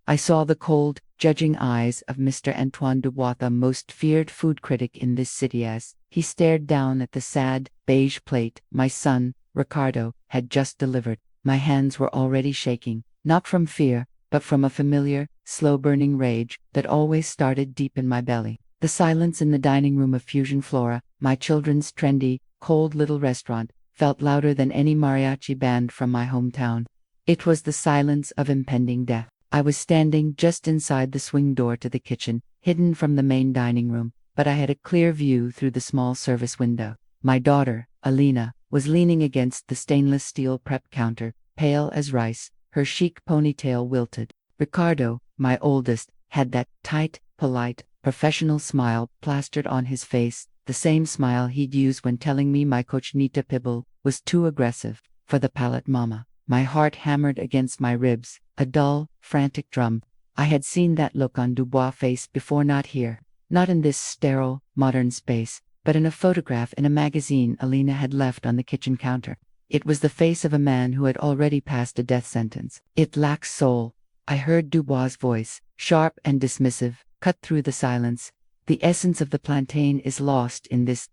I saw the cold, judging eyes of Mr. Antoine Dubois, the most feared food critic in this city, as he stared down at the sad, beige plate my son, Ricardo, had just delivered. My hands were already shaking, not from fear, but from a familiar, slow-burning rage that always started deep in my belly. The silence in the dining room of Fusion Flora, my children's trendy, cold little restaurant, felt louder than any mariachi band from my hometown. It was the silence of impending death. I was standing just inside the swing door to the kitchen, hidden from the main dining room, but I had a clear view through the small service window. My daughter, Alina, was leaning against the stainless steel prep counter, pale as rice, her chic ponytail wilted. Ricardo, my oldest, had that tight, polite, professional smile plastered on his face, the same smile he'd use when telling me my cochinita pibil was too aggressive for the palate mama. My heart hammered against my ribs, a dull, frantic drum. I had seen that look on Dubois' face before, not here, not in this sterile, modern space, but in a photograph in a magazine Alina had left on the kitchen counter. It was the face of a man who had already passed a death sentence. It lacks soul. I heard Dubois' voice, sharp and dismissive, cut through the silence. The essence of the plantain is lost in this ...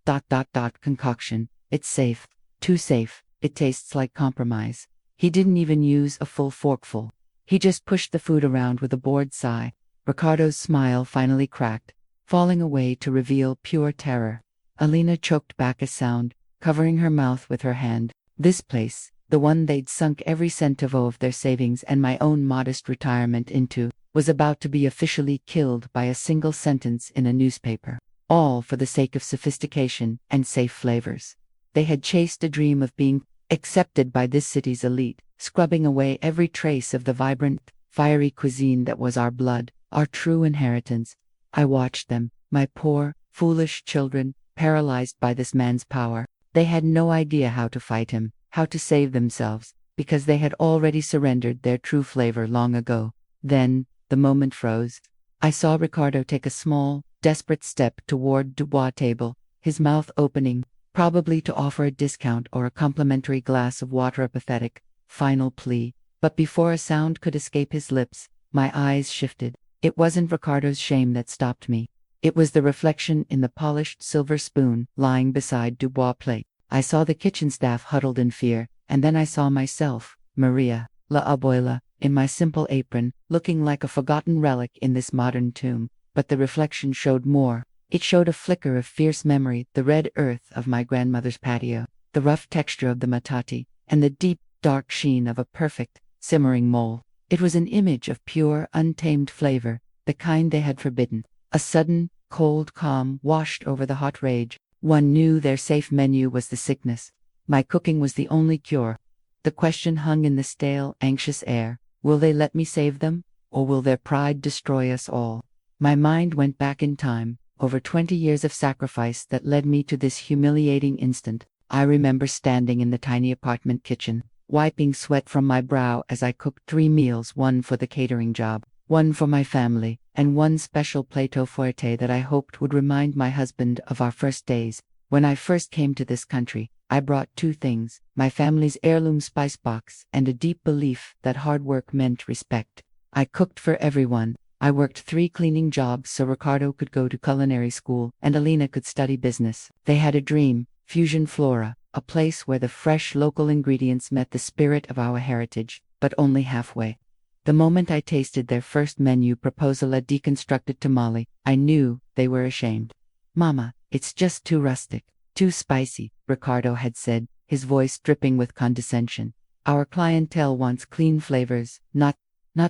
concoction. It's safe. Too safe. It tastes like compromise. He didn't even use a full forkful. He just pushed the food around with a bored sigh. Ricardo's smile finally cracked, falling away to reveal pure terror. Alina choked back a sound, covering her mouth with her hand. This place, the one they'd sunk every centavo of their savings and my own modest retirement into, was about to be officially killed by a single sentence in a newspaper. All for the sake of sophistication and safe flavors. They had chased a dream of being accepted by this city's elite, scrubbing away every trace of the vibrant, fiery cuisine that was our blood, our true inheritance. I watched them, my poor, foolish children, paralyzed by this man's power. They had no idea how to fight him, how to save themselves, because they had already surrendered their true flavor long ago. Then, the moment froze. I saw Ricardo take a small, desperate step toward Dubois' table, his mouth opening, probably to offer a discount or a complimentary glass of water, a pathetic, final plea. But before a sound could escape his lips, my eyes shifted. It wasn't Ricardo's shame that stopped me. It was the reflection in the polished silver spoon lying beside Dubois' plate. I saw the kitchen staff huddled in fear, and then I saw myself, Maria, la abuela, in my simple apron, looking like a forgotten relic in this modern tomb. But the reflection showed more. It showed a flicker of fierce memory, the red earth of my grandmother's patio, the rough texture of the matati, and the deep, dark sheen of a perfect, simmering mole. It was an image of pure, untamed flavor, the kind they had forbidden. A sudden, cold calm washed over the hot rage. One knew their safe menu was the sickness. My cooking was the only cure. The question hung in the stale, anxious air. Will they let me save them, or will their pride destroy us all? My mind went back in time, over 20 years of sacrifice that led me to this humiliating instant. I remember standing in the tiny apartment kitchen, wiping sweat from my brow as I cooked 3 meals, one for the catering job, one for my family, and one special plateau forte that I hoped would remind my husband of our first days. When I first came to this country, I brought 2 things, my family's heirloom spice box and a deep belief that hard work meant respect. I cooked for everyone. I worked 3 cleaning jobs so Ricardo could go to culinary school and Alina could study business. They had a dream, Fusion Flora, a place where the fresh local ingredients met the spirit of our heritage, but only halfway. The moment I tasted their first menu proposal, a deconstructed tamale, I knew they were ashamed. "Mama, it's just too rustic, too spicy," Ricardo had said, his voice dripping with condescension. "Our clientele wants clean flavors, not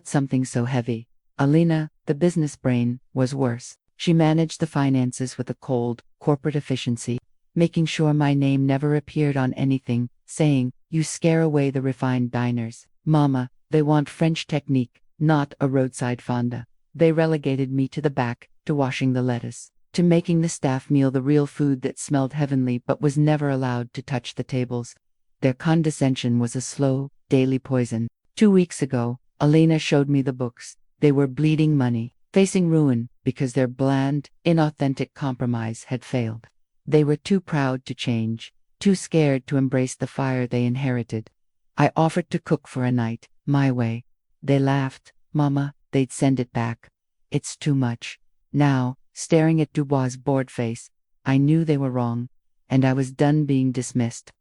something so heavy." Alina, the business brain, was worse. She managed the finances with a cold, corporate efficiency, making sure my name never appeared on anything, saying, "You scare away the refined diners. Mama, they want French technique, not a roadside fonda." They relegated me to the back, to washing the lettuce, to making the staff meal the real food that smelled heavenly but was never allowed to touch the tables. Their condescension was a slow, daily poison. 2 weeks ago, Alina showed me the books. They were bleeding money, facing ruin, because their bland, inauthentic compromise had failed. They were too proud to change, too scared to embrace the fire they inherited. I offered to cook for a night, my way. They laughed. "Mama, they'd send it back. It's too much. Now, staring at Dubois' bored face, I knew they were wrong, and I was done being dismissed.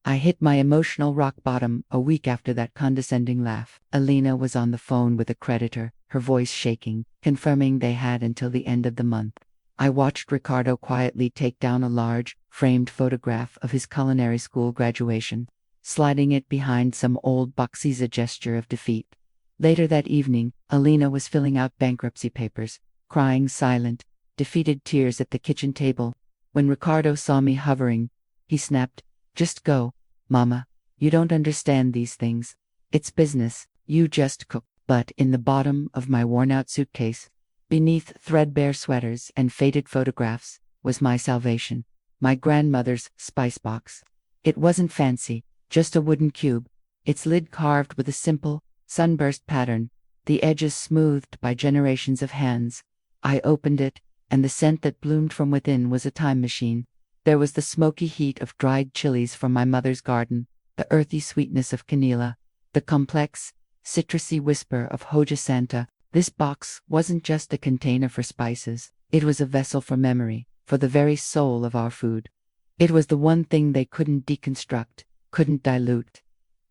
I hit my emotional rock bottom a week after that condescending laugh. Alina was on the phone with a creditor, her voice shaking, confirming they had until the end of the month. I watched Ricardo quietly take down a large, framed photograph of his culinary school graduation, sliding it behind some old boxes, a gesture of defeat. Later that evening, Alina was filling out bankruptcy papers, crying silent, defeated tears at the kitchen table. When Ricardo saw me hovering, he snapped, "Just go, Mama. You don't understand these things. It's business. You just cook." But in the bottom of my worn-out suitcase, beneath threadbare sweaters and faded photographs, was my salvation. My grandmother's spice box. It wasn't fancy, just a wooden cube, its lid carved with a simple, sunburst pattern, the edges smoothed by generations of hands. I opened it, and the scent that bloomed from within was a time machine. There was the smoky heat of dried chilies from my mother's garden, the earthy sweetness of canela, the complex, citrusy whisper of hoja santa. This box wasn't just a container for spices, it was a vessel for memory, for the very soul of our food. It was the one thing they couldn't deconstruct, couldn't dilute.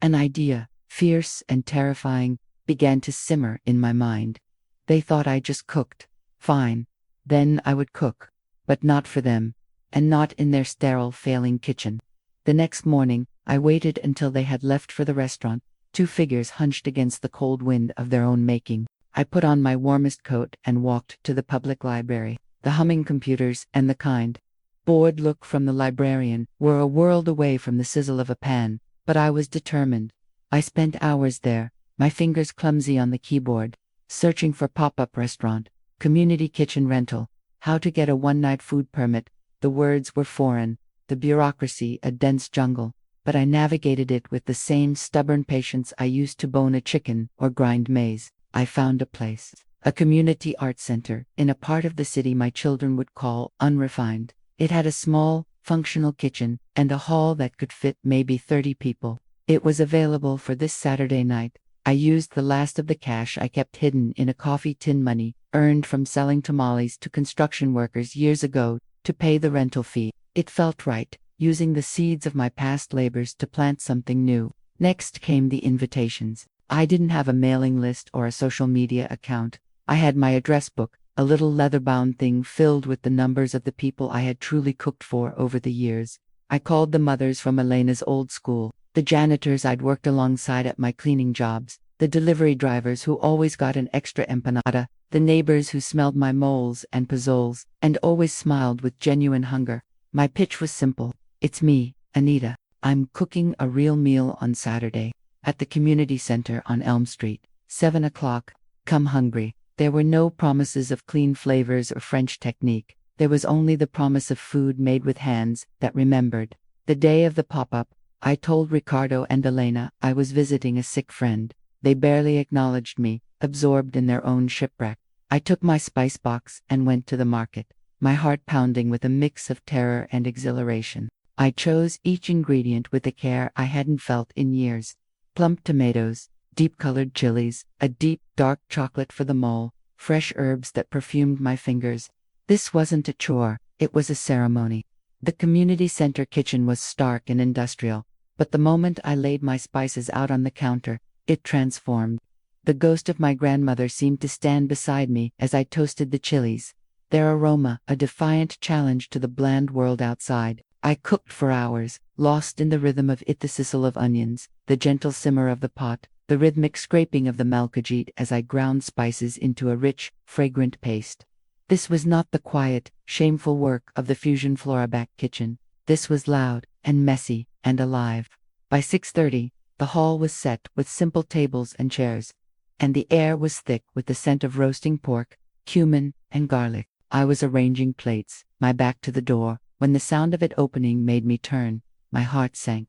An idea, fierce and terrifying, began to simmer in my mind. They thought I just cooked. Fine. Then I would cook. But not for them. And not in their sterile, failing kitchen. The next morning, I waited until they had left for the restaurant, two figures hunched against the cold wind of their own making. I put on my warmest coat and walked to the public library. The humming computers and the kind, bored look from the librarian were a world away from the sizzle of a pan, but I was determined. I spent hours there, my fingers clumsy on the keyboard, searching for pop-up restaurant, community kitchen rental, how to get a one-night food permit. The words were foreign, the bureaucracy a dense jungle, but I navigated it with the same stubborn patience I used to bone a chicken or grind maize. I found a place, a community art center, in a part of the city my children would call unrefined. It had a small, functional kitchen, and a hall that could fit maybe 30 people. It was available for this Saturday night. I used the last of the cash I kept hidden in a coffee tin, money earned from selling tamales to construction workers years ago, to pay the rental fee. It felt right, using the seeds of my past labors to plant something new. Next came the invitations. I didn't have a mailing list or a social media account. I had my address book, a little leather-bound thing filled with the numbers of the people I had truly cooked for over the years. I called the mothers from Elena's old school, the janitors I'd worked alongside at my cleaning jobs, the delivery drivers who always got an extra empanada, the neighbors who smelled my moles and pozzoles, and always smiled with genuine hunger. My pitch was simple. It's me, Anita. I'm cooking a real meal on Saturday, at the community center on Elm Street, 7 o'clock. Come hungry. There were no promises of clean flavors or French technique. There was only the promise of food made with hands that remembered. The day of the pop-up, I told Ricardo and Elena I was visiting a sick friend. They barely acknowledged me, absorbed in their own shipwreck. I took my spice box and went to the market, my heart pounding with a mix of terror and exhilaration. I chose each ingredient with a care I hadn't felt in years. Plump tomatoes, deep-colored chilies, a deep, dark chocolate for the mole, fresh herbs that perfumed my fingers. This wasn't a chore, it was a ceremony. The community center kitchen was stark and industrial, but the moment I laid my spices out on the counter, it transformed. The ghost of my grandmother seemed to stand beside me as I toasted the chilies, their aroma a defiant challenge to the bland world outside. I cooked for hours, lost in the rhythm of it, the sizzle of onions, the gentle simmer of the pot, the rhythmic scraping of the malkajit as I ground spices into a rich, fragrant paste. This was not the quiet, shameful work of the fusion Floraback kitchen. This was loud, and messy, and alive. By 6:30, the hall was set with simple tables and chairs, and the air was thick with the scent of roasting pork, cumin, and garlic. I was arranging plates, my back to the door, when the sound of it opening made me turn. My heart sank.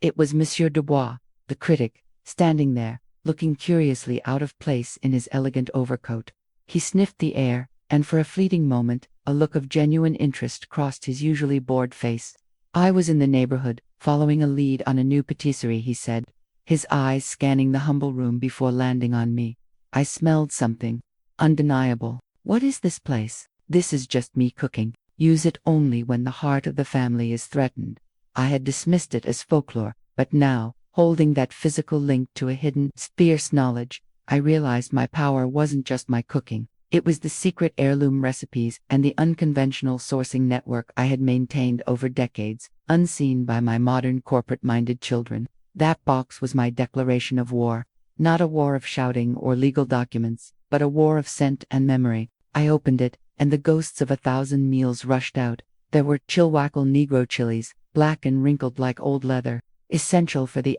It was Monsieur Dubois, the critic, standing there, looking curiously out of place in his elegant overcoat. He sniffed the air, and for a fleeting moment, a look of genuine interest crossed his usually bored face. I was in the neighborhood, following a lead on a new patisserie, he said, his eyes scanning the humble room before landing on me. I smelled something undeniable. What is this place? This is just me cooking. Use it only when the heart of the family is threatened. I had dismissed it as folklore, but now, holding that physical link to a hidden, fierce knowledge, I realized my power wasn't just my cooking. It was the secret heirloom recipes and the unconventional sourcing network I had maintained over decades, unseen by my modern corporate-minded children. That box was my declaration of war. Not a war of shouting or legal documents, but a war of scent and memory. I opened it, and the ghosts of 1,000 meals rushed out. There were Chilhuacal Negro chilies, black and wrinkled like old leather, essential for the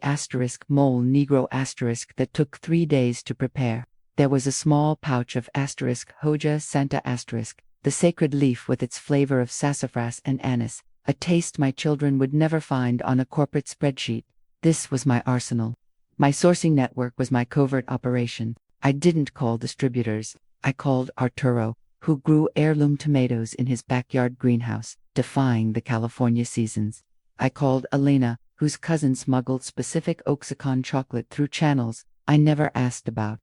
mole Negro that took 3 days to prepare. There was a small pouch of Hoja Santa the sacred leaf with its flavor of sassafras and anise, a taste my children would never find on a corporate spreadsheet. This was my arsenal. My sourcing network was my covert operation. I didn't call distributors. I called Arturo, who grew heirloom tomatoes in his backyard greenhouse, defying the California seasons. I called Elena, whose cousin smuggled specific Oaxacan chocolate through channels I never asked about.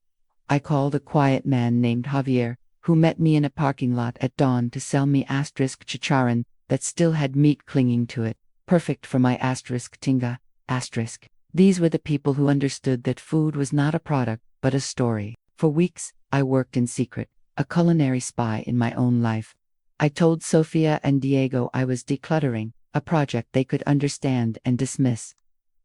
I called a quiet man named Javier, who met me in a parking lot at dawn to sell me chicharron that still had meat clinging to it, perfect for my tinga. These were the people who understood that food was not a product, but a story. For weeks, I worked in secret, a culinary spy in my own life. I told Sofia and Diego I was decluttering, a project they could understand and dismiss.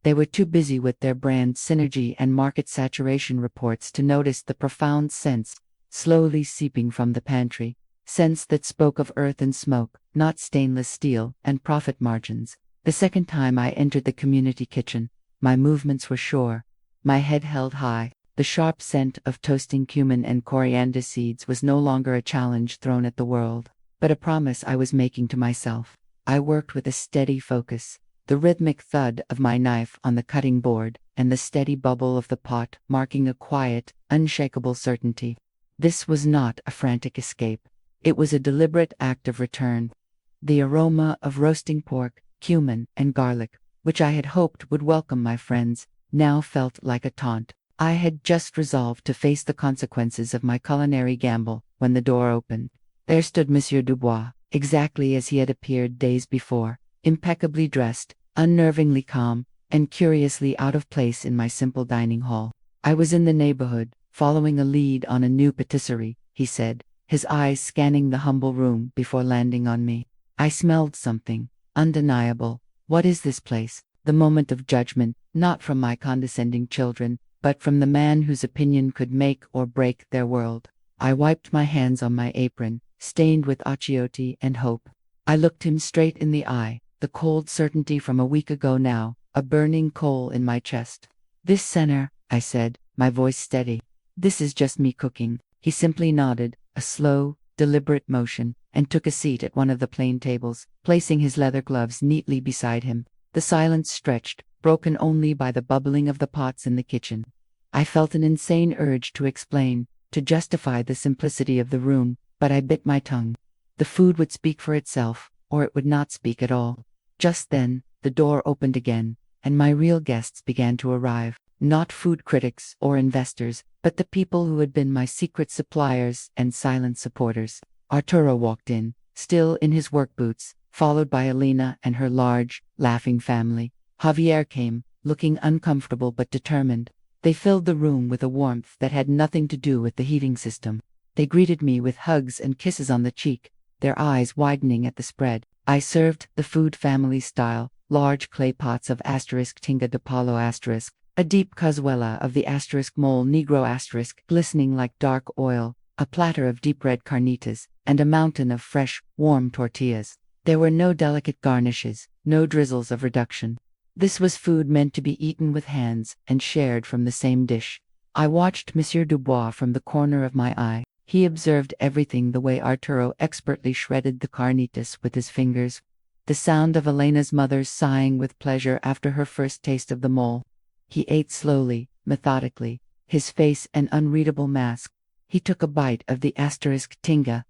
They were too busy with their brand synergy and market saturation reports to notice the profound sense, slowly seeping from the pantry, sense that spoke of earth and smoke, not stainless steel, and profit margins. The second time I entered the community kitchen, my movements were sure, my head held high. The sharp scent of toasting cumin and coriander seeds was no longer a challenge thrown at the world, but a promise I was making to myself. I worked with a steady focus, the rhythmic thud of my knife on the cutting board, and the steady bubble of the pot marking a quiet, unshakable certainty. This was not a frantic escape. It was a deliberate act of return. The aroma of roasting pork, cumin, and garlic, which I had hoped would welcome my friends, now felt like a taunt. I had just resolved to face the consequences of my culinary gamble when the door opened. There stood Monsieur Dubois, exactly as he had appeared days before, impeccably dressed, unnervingly calm, and curiously out of place in my simple dining hall. I was in the neighborhood, following a lead on a new patisserie, he said, his eyes scanning the humble room before landing on me. I smelled something undeniable. What is this place? The moment of judgment, not from my condescending children, but from the man whose opinion could make or break their world. I wiped my hands on my apron, stained with achiote and hope. I looked him straight in the eye, the cold certainty from a week ago now, a burning coal in my chest. This center, I said, my voice steady. This is just me cooking. He simply nodded, a slow, deliberate motion, and took a seat at one of the plain tables, placing his leather gloves neatly beside him. The silence stretched, broken only by the bubbling of the pots in the kitchen. I felt an insane urge to explain, to justify the simplicity of the room, but I bit my tongue. The food would speak for itself, or it would not speak at all. Just then, the door opened again, and my real guests began to arrive. Not food critics or investors, but the people who had been my secret suppliers and silent supporters. Arturo walked in, still in his work boots, followed by Elena and her large, laughing family. Javier came, looking uncomfortable but determined. They filled the room with a warmth that had nothing to do with the heating system. They greeted me with hugs and kisses on the cheek, their eyes widening at the spread. I served the food family style, large clay pots of tinga de palo a deep cazuela of the mole Negro glistening like dark oil, a platter of deep red carnitas, and a mountain of fresh, warm tortillas. There were no delicate garnishes, no drizzles of reduction. This was food meant to be eaten with hands and shared from the same dish. I watched Monsieur Dubois from the corner of my eye. He observed everything the way Arturo expertly shredded the carnitas with his fingers. The sound of Elena's mother's sighing with pleasure after her first taste of the mole. He ate slowly, methodically, his face an unreadable mask. He took a bite of the tinga,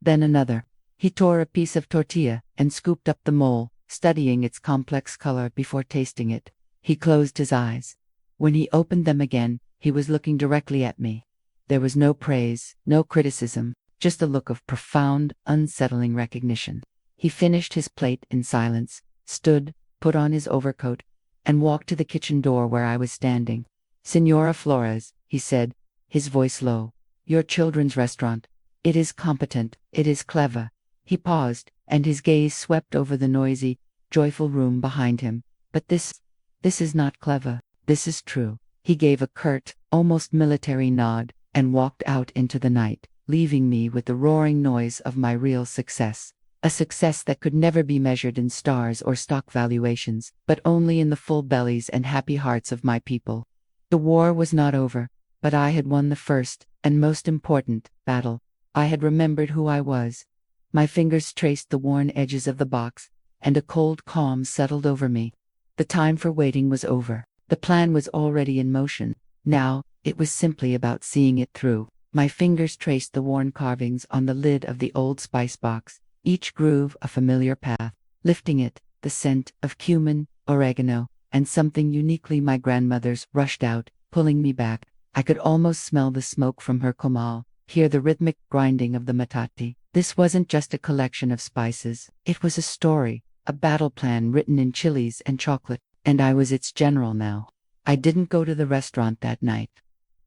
then another. He tore a piece of tortilla and scooped up the mole, studying its complex color before tasting it. He closed his eyes. When he opened them again, He was looking directly at me. There was no praise, no criticism, just a look of profound, unsettling recognition. He finished his plate in silence, stood, put on his overcoat, and walked to the kitchen door where I was standing. "Signora Flores," he said, his voice low, "your children's restaurant. It is competent, it is clever." He paused, and his gaze swept over the noisy, joyful room behind him. "But this is not clever. This is true." He gave a curt, almost military nod, and walked out into the night, leaving me with the roaring noise of my real success. A success that could never be measured in stars or stock valuations, but only in the full bellies and happy hearts of my people. The war was not over, but I had won the first, and most important, battle. I had remembered who I was. My fingers traced the worn edges of the box, and a cold calm settled over me. The time for waiting was over. The plan was already in motion. Now, it was simply about seeing it through. My fingers traced the worn carvings on the lid of the old spice box, each groove a familiar path. Lifting it, the scent of cumin, oregano, and something uniquely my grandmother's rushed out, pulling me back. I could almost smell the smoke from her comal, hear the rhythmic grinding of the metate. This wasn't just a collection of spices. It was a story, a battle plan written in chilies and chocolate, and I was its general now. I didn't go to the restaurant that night.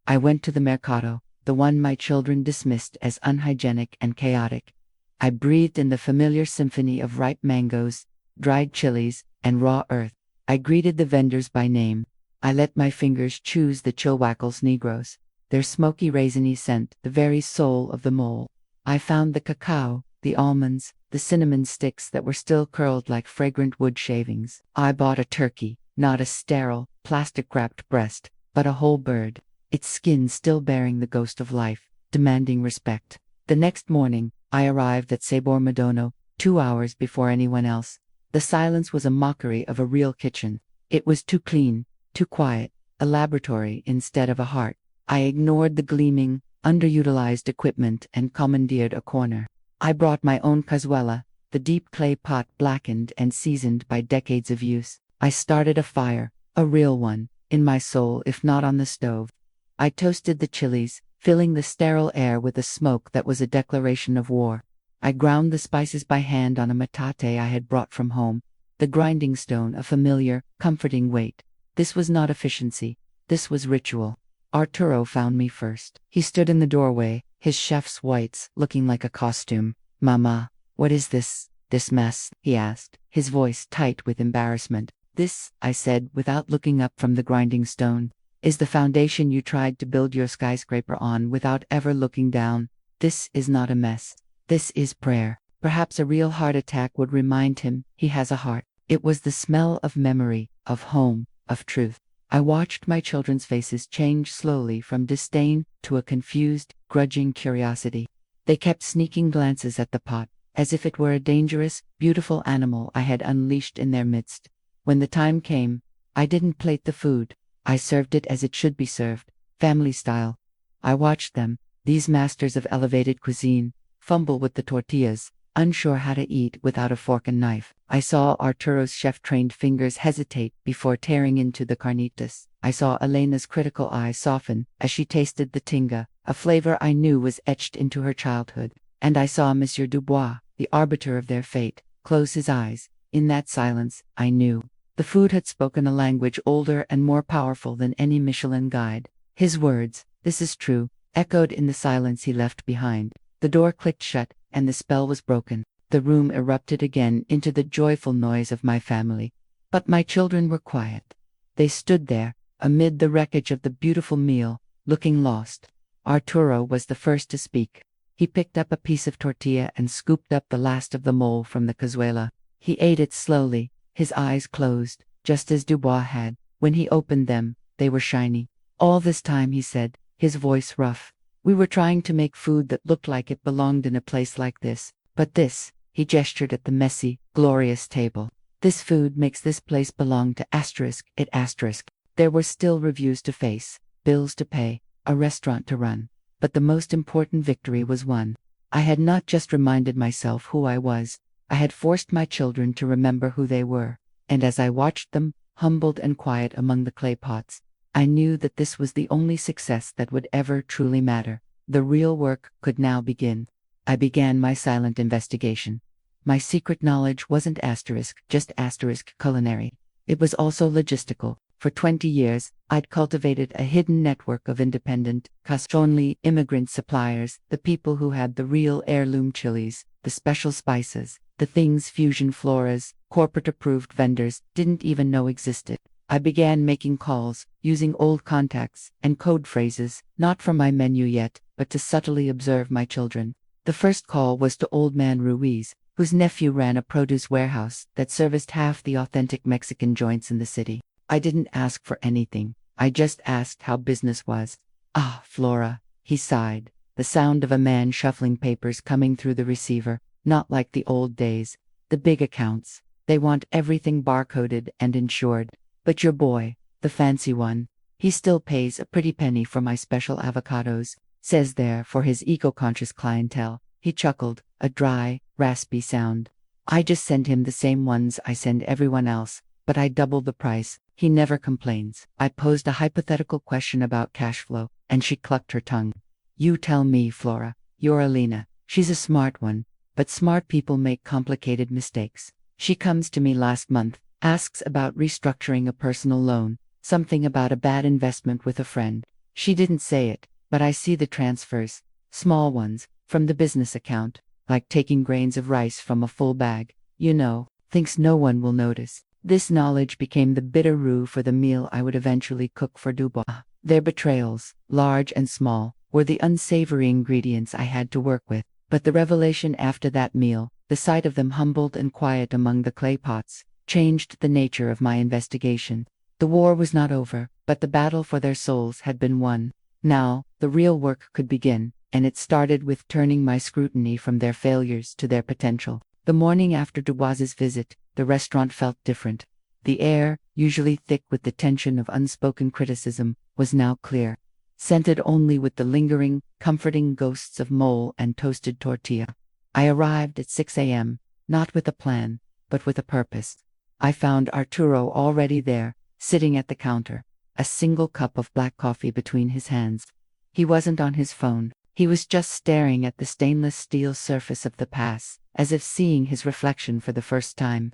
I went to the mercado, the one my children dismissed as unhygienic and chaotic. I breathed in the familiar symphony of ripe mangoes, dried chilies, and raw earth. I greeted the vendors by name. I let my fingers choose the Chilhuacles Negros, their smoky raisiny scent, the very soul of the mole. I found the cacao, the almonds, the cinnamon sticks that were still curled like fragrant wood shavings. I bought a turkey, not a sterile, plastic-wrapped breast, but a whole bird, its skin still bearing the ghost of life, demanding respect. The next morning, I arrived at Sabor Madono, 2 hours before anyone else. The silence was a mockery of a real kitchen. It was too clean, too quiet, a laboratory instead of a heart. I ignored the gleaming, underutilized equipment and commandeered a corner. I brought my own cazuela, the deep clay pot blackened and seasoned by decades of use. I started a fire, a real one, in my soul if not on the stove. I toasted the chilies, filling the sterile air with a smoke that was a declaration of war. I ground the spices by hand on a metate I had brought from home, the grinding stone a familiar, comforting weight. This was not efficiency. This was ritual. Arturo found me first. He stood in the doorway, his chef's whites looking like a costume. "Mama, what is this mess?" he asked, his voice tight with embarrassment. "This," I said without looking up from the grinding stone, "is the foundation you tried to build your skyscraper on without ever looking down. This is not a mess. This is prayer." Perhaps a real heart attack would remind him he has a heart. It was the smell of memory, of home, of truth. I watched my children's faces change slowly from disdain to a confused, grudging curiosity. They kept sneaking glances at the pot, as if it were a dangerous, beautiful animal I had unleashed in their midst. When the time came, I didn't plate the food. I served it as it should be served, family style. I watched them, these masters of elevated cuisine, fumble with the tortillas, unsure how to eat without a fork and knife. I saw Arturo's chef-trained fingers hesitate before tearing into the carnitas. I saw Elena's critical eyes soften as she tasted the tinga, a flavor I knew was etched into her childhood. And I saw Monsieur Dubois, the arbiter of their fate, close his eyes. In that silence, I knew. The food had spoken a language older and more powerful than any Michelin guide. His words, "This is true," echoed in the silence he left behind. The door clicked shut, and the spell was broken. The room erupted again into the joyful noise of my family. But my children were quiet. They stood there, amid the wreckage of the beautiful meal, looking lost. Arturo was the first to speak. He picked up a piece of tortilla and scooped up the last of the mole from the cazuela. He ate it slowly, his eyes closed, just as Dubois had. When he opened them, they were shiny. "All this time," he said, his voice rough, "we were trying to make food that looked like it belonged in a place like this. But this," he gestured at the messy, glorious table, "this food makes this place belong to *it*. There were still reviews to face, bills to pay, a restaurant to run. But the most important victory was won. I had not just reminded myself who I was, I had forced my children to remember who they were. And as I watched them, humbled and quiet among the clay pots, I knew that this was the only success that would ever truly matter. The real work could now begin. I began my silent investigation. My secret knowledge wasn't just culinary. It was also logistical. For 20 years, I'd cultivated a hidden network of independent, cash-only immigrant suppliers, the people who had the real heirloom chilies, the special spices, the things fusion floras, corporate-approved vendors didn't even know existed. I began making calls, using old contacts and code phrases, not from my menu yet, but to subtly observe my children. The first call was to Old Man Ruiz, whose nephew ran a produce warehouse that serviced half the authentic Mexican joints in the city. I didn't ask for anything. I just asked how business was. "Ah, Flora," he sighed, the sound of a man shuffling papers coming through the receiver, not like the old days. The big accounts. They want everything barcoded and insured. But your boy, the fancy one, he still pays a pretty penny for my special avocados, says there for his eco-conscious clientele. He chuckled, a dry, raspy sound. I just send him the same ones I send everyone else, but I double the price. He never complains. I posed a hypothetical question about cash flow, and she clucked her tongue. You tell me, Flora. You're Alina. She's a smart one, but smart people make complicated mistakes. She comes to me last month, asks about restructuring a personal loan, something about a bad investment with a friend. She didn't say it, but I see the transfers, small ones, from the business account, like taking grains of rice from a full bag, thinks no one will notice. This knowledge became the bitter roux for the meal I would eventually cook for Dubois. Their betrayals, large and small, were the unsavory ingredients I had to work with, but the revelation after that meal, the sight of them humbled and quiet among the clay pots, changed the nature of my investigation. The war was not over, but the battle for their souls had been won. Now, the real work could begin, and it started with turning my scrutiny from their failures to their potential. The morning after Dubois's visit, the restaurant felt different. The air, usually thick with the tension of unspoken criticism, was now clear, scented only with the lingering, comforting ghosts of mole and toasted tortilla. I arrived at 6 a.m., not with a plan, but with a purpose. I found Arturo already there, sitting at the counter, a single cup of black coffee between his hands. He wasn't on his phone. He was just staring at the stainless steel surface of the pass, as if seeing his reflection for the first time.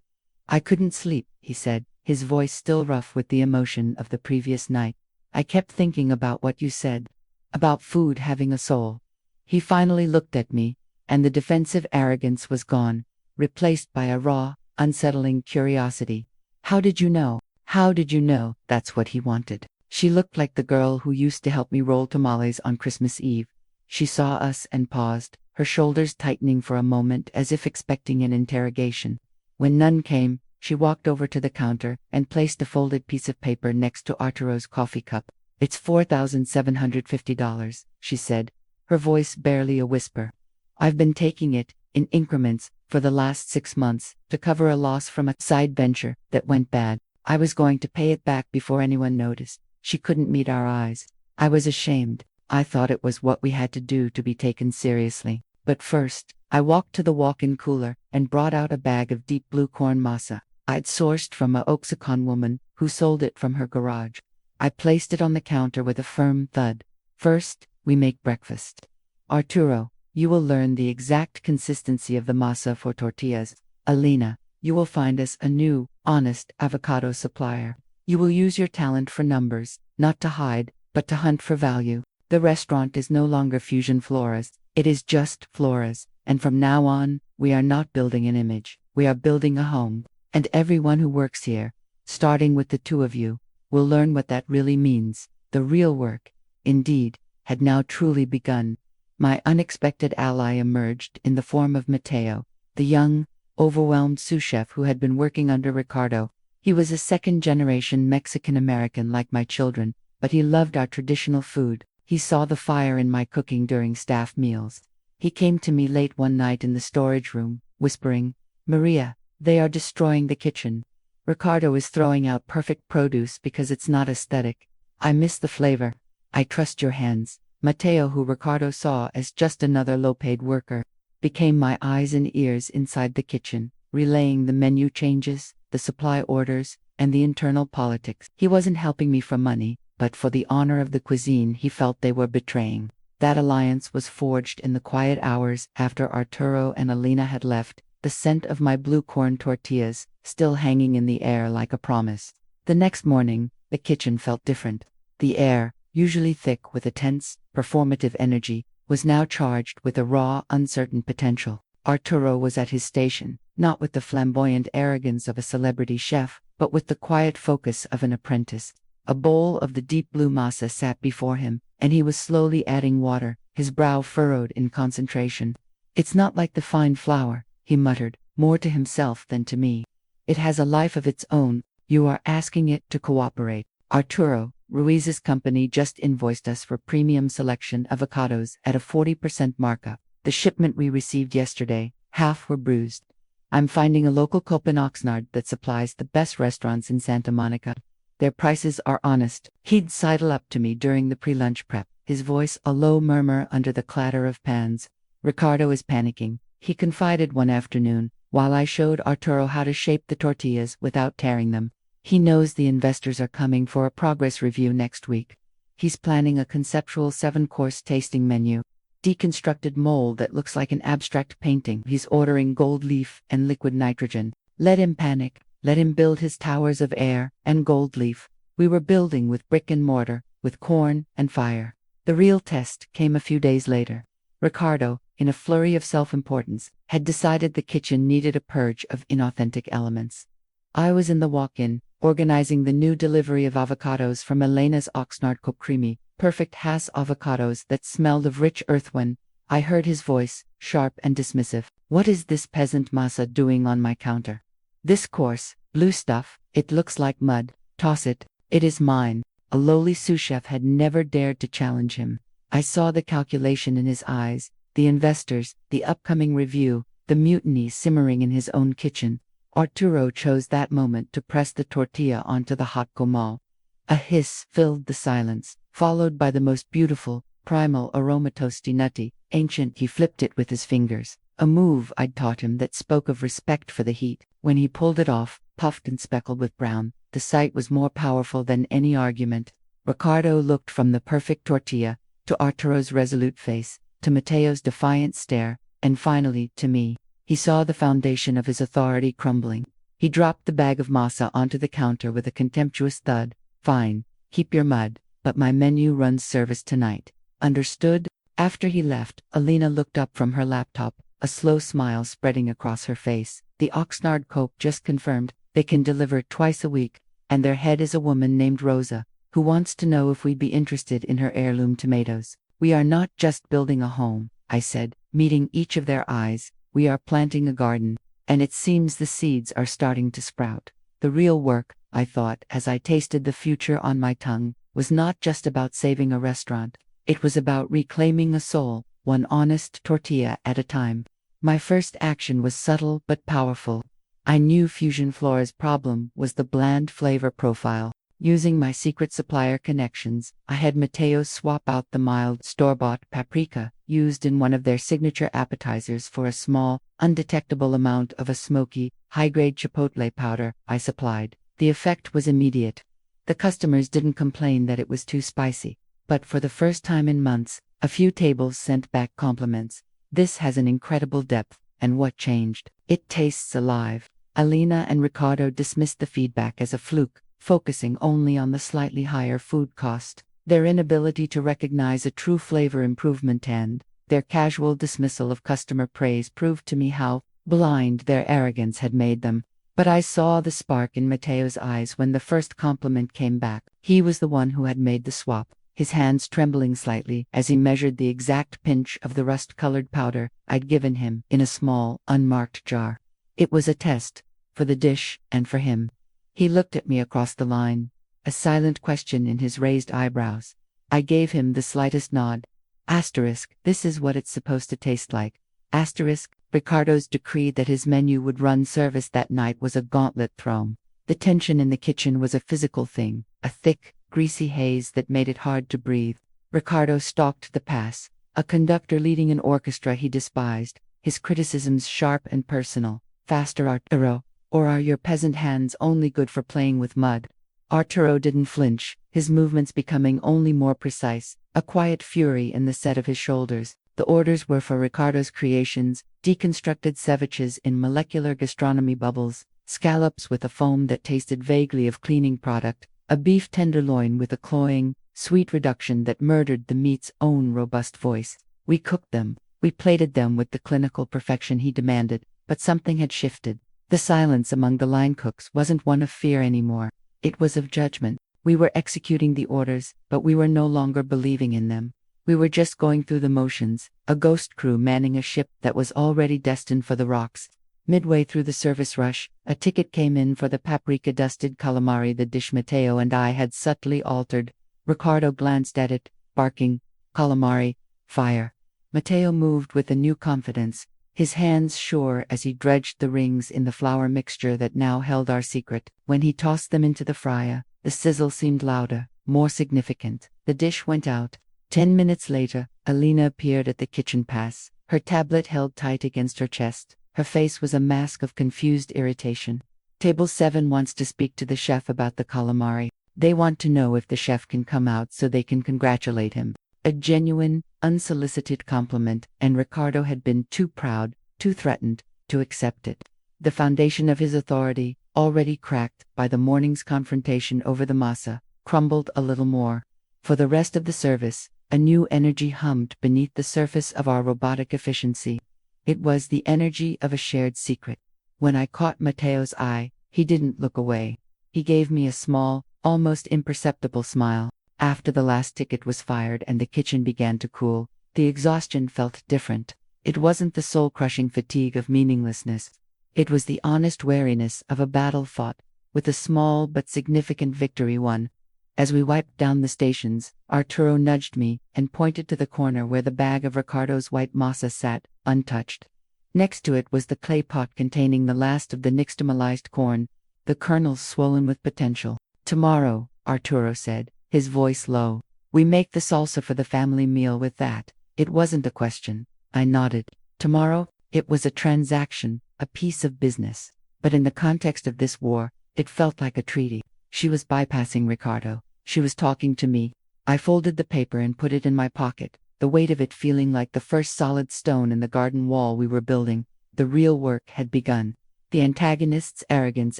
I couldn't sleep, he said, his voice still rough with the emotion of the previous night. I kept thinking about what you said, about food having a soul. He finally looked at me, and the defensive arrogance was gone, replaced by a raw, unsettling curiosity. How did you know? How did you know that's what he wanted? She looked like the girl who used to help me roll tamales on Christmas Eve. She saw us and paused, her shoulders tightening for a moment as if expecting an interrogation. When none came, she walked over to the counter and placed a folded piece of paper next to Arturo's coffee cup. "It's $4,750, she said, her voice barely a whisper. "I've been taking it, in increments, for the last 6 months, to cover a loss from a side venture that went bad. I was going to pay it back before anyone noticed." She couldn't meet our eyes. I was ashamed. I thought it was what we had to do to be taken seriously. But first, I walked to the walk-in cooler and brought out a bag of deep blue corn masa I'd sourced from a Oaxacan woman who sold it from her garage. I placed it on the counter with a firm thud. "First, we make breakfast. Arturo, you will learn the exact consistency of the masa for tortillas. Alina, you will find us a new, honest avocado supplier. You will use your talent for numbers, not to hide, but to hunt for value. The restaurant is no longer Fusion Floras, it is just Floras, and from now on, we are not building an image, we are building a home. And everyone who works here, starting with the two of you, will learn what that really means. The real work, indeed, had now truly begun." My unexpected ally emerged in the form of Mateo, the young, overwhelmed sous chef who had been working under Ricardo. He was a second-generation Mexican-American like my children, but he loved our traditional food. He saw the fire in my cooking during staff meals. He came to me late one night in the storage room, whispering, "Maria, they are destroying the kitchen. Ricardo is throwing out perfect produce because it's not aesthetic. I miss the flavor. I trust your hands." Mateo, who Ricardo saw as just another low-paid worker, became my eyes and ears inside the kitchen, relaying the menu changes, the supply orders, and the internal politics. He wasn't helping me for money, but for the honor of the cuisine he felt they were betraying. That alliance was forged in the quiet hours after Arturo and Alina had left, the scent of my blue corn tortillas still hanging in the air like a promise. The next morning, the kitchen felt different. The air, usually thick with a tense, performative energy, was now charged with a raw, uncertain potential. Arturo was at his station, not with the flamboyant arrogance of a celebrity chef, but with the quiet focus of an apprentice. A bowl of the deep blue masa sat before him, and he was slowly adding water, his brow furrowed in concentration. "It's not like the fine flour," he muttered, more to himself than to me. "It has a life of its own. You are asking it to cooperate." Arturo, Ruiz's company just invoiced us for premium selection avocados at a 40% markup. The shipment we received yesterday, half were bruised. "I'm finding a local Copen Oxnard that supplies the best restaurants in Santa Monica. Their prices are honest." He'd sidle up to me during the pre-lunch prep, his voice a low murmur under the clatter of pans. "Ricardo is panicking," he confided one afternoon, while I showed Arturo how to shape the tortillas without tearing them. "He knows the investors are coming for a progress review next week. He's planning a conceptual 7-course tasting menu. Deconstructed mold that looks like an abstract painting. He's ordering gold leaf and liquid nitrogen. Let him panic. Let him build his towers of air and gold leaf. We were building with brick and mortar, with corn and fire." The real test came a few days later. Ricardo, in a flurry of self-importance, had decided the kitchen needed a purge of inauthentic elements. I was in the walk-in, organizing the new delivery of avocados from Elena's Oxnard Creamy, perfect Hass avocados that smelled of rich earth. When I heard his voice, sharp and dismissive. "What is this peasant masa doing on my counter?" "This coarse, blue stuff, it looks like mud. Toss it. It is mine." A lowly sous chef had never dared to challenge him. I saw the calculation in his eyes, the investors, the upcoming review, the mutiny simmering in his own kitchen. Arturo chose that moment to press the tortilla onto the hot comal. A hiss filled the silence, followed by the most beautiful, primal aroma toasty nutty, ancient. He flipped it with his fingers, a move I'd taught him that spoke of respect for the heat. When he pulled it off, puffed and speckled with brown, the sight was more powerful than any argument. Ricardo looked from the perfect tortilla, to Arturo's resolute face, to Mateo's defiant stare, and finally to me. He saw the foundation of his authority crumbling. He dropped the bag of masa onto the counter with a contemptuous thud. "Fine, keep your mud, but my menu runs service tonight. Understood?" After he left, Alina looked up from her laptop, a slow smile spreading across her face. "The Oxnard Cope just confirmed they can deliver twice a week, and their head is a woman named Rosa, who wants to know if we'd be interested in her heirloom tomatoes." "We are not just building a home," I said, meeting each of their eyes. "We are planting a garden, and it seems the seeds are starting to sprout." The real work, I thought as I tasted the future on my tongue, was not just about saving a restaurant. It was about reclaiming a soul, one honest tortilla at a time. My first action was subtle but powerful. I knew Fusion Flora's problem was the bland flavor profile. Using my secret supplier connections, I had Mateo swap out the mild, store-bought paprika used in one of their signature appetizers for a small, undetectable amount of a smoky, high-grade chipotle powder I supplied. The effect was immediate. The customers didn't complain that it was too spicy, but for the first time in months, a few tables sent back compliments. "This has an incredible depth, and what changed? It tastes alive." Alina and Ricardo dismissed the feedback as a fluke, focusing only on the slightly higher food cost. Their inability to recognize a true flavor improvement and their casual dismissal of customer praise proved to me how blind their arrogance had made them. But I saw the spark in Mateo's eyes when the first compliment came back. He was the one who had made the swap, his hands trembling slightly as he measured the exact pinch of the rust-colored powder I'd given him in a small, unmarked jar. It was a test, for the dish and for him. He looked at me across the line, a silent question in his raised eyebrows. I gave him the slightest nod. Asterisk, this is what it's supposed to taste like. Asterisk, Ricardo's decree that his menu would run service that night was a gauntlet thrown. The tension in the kitchen was a physical thing, a thick, greasy haze that made it hard to breathe. Ricardo stalked the pass, a conductor leading an orchestra he despised, his criticisms sharp and personal. "Faster, Arturo, or are your peasant hands only good for playing with mud?" Arturo didn't flinch, his movements becoming only more precise, a quiet fury in the set of his shoulders. The orders were for Ricardo's creations, deconstructed ceviches in molecular gastronomy bubbles, scallops with a foam that tasted vaguely of cleaning product, a beef tenderloin with a cloying, sweet reduction that murdered the meat's own robust voice. We cooked them, we plated them with the clinical perfection he demanded, but something had shifted. The silence among the line cooks wasn't one of fear anymore. It was of judgment. We were executing the orders, but we were no longer believing in them. We were just going through the motions, a ghost crew manning a ship that was already destined for the rocks. Midway through the service rush, a ticket came in for the paprika-dusted calamari, the dish Matteo and I had subtly altered. Ricardo glanced at it, barking, "Calamari, fire." Matteo moved with a new confidence, his hands sure as he dredged the rings in the flour mixture that now held our secret. When he tossed them into the fryer, the sizzle seemed louder, more significant. The dish went out. 10 minutes later, Alina appeared at the kitchen pass, her tablet held tight against her chest. Her face was a mask of confused irritation. "Table 7 wants to speak to the chef about the calamari. They want to know if the chef can come out so they can congratulate him." A genuine, unsolicited compliment, and Ricardo had been too proud, too threatened, to accept it. The foundation of his authority, already cracked by the morning's confrontation over the masa, crumbled a little more. For the rest of the service, a new energy hummed beneath the surface of our robotic efficiency. It was the energy of a shared secret. When I caught Matteo's eye, he didn't look away. He gave me a small, almost imperceptible smile. After the last ticket was fired and the kitchen began to cool, the exhaustion felt different. It wasn't the soul-crushing fatigue of meaninglessness. It was the honest weariness of a battle fought, with a small but significant victory won. As we wiped down the stations, Arturo nudged me and pointed to the corner where the bag of Ricardo's white masa sat, untouched. Next to it was the clay pot containing the last of the nixtamalized corn, the kernels swollen with potential. "Tomorrow," Arturo said, his voice low, "we make the salsa for the family meal with that." It wasn't a question. I nodded. Tomorrow? It was a transaction, a piece of business. But in the context of this war, it felt like a treaty. She was bypassing Ricardo. She was talking to me. I folded the paper and put it in my pocket, the weight of it feeling like the first solid stone in the garden wall we were building. The real work had begun. The antagonist's arrogance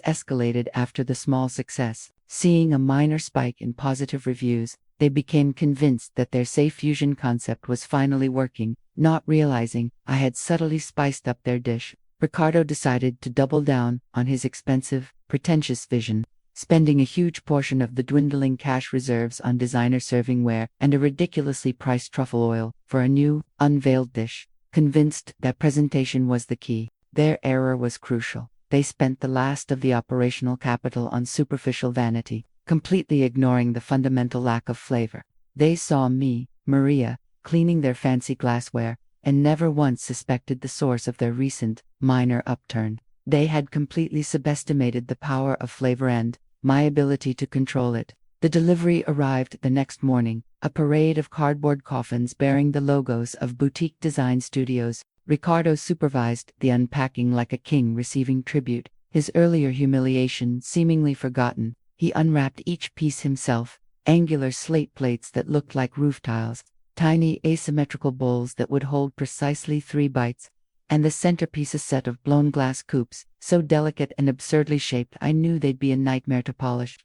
escalated after the small success. Seeing a minor spike in positive reviews, they became convinced that their safe fusion concept was finally working, not realizing I had subtly spiced up their dish. Ricardo decided to double down on his expensive, pretentious vision, spending a huge portion of the dwindling cash reserves on designer servingware and a ridiculously priced truffle oil for a new, unveiled dish. Convinced that presentation was the key, their error was crucial. They spent the last of the operational capital on superficial vanity, completely ignoring the fundamental lack of flavor. They saw me, Maria, cleaning their fancy glassware, and never once suspected the source of their recent, minor upturn. They had completely subestimated the power of flavor and my ability to control it. The delivery arrived the next morning, a parade of cardboard coffins bearing the logos of boutique design studios. Ricardo supervised the unpacking like a king receiving tribute, his earlier humiliation seemingly forgotten. He unwrapped each piece himself, angular slate plates that looked like roof tiles, tiny asymmetrical bowls that would hold precisely 3 bites, and the centerpiece a set of blown glass coupes, so delicate and absurdly shaped I knew they'd be a nightmare to polish.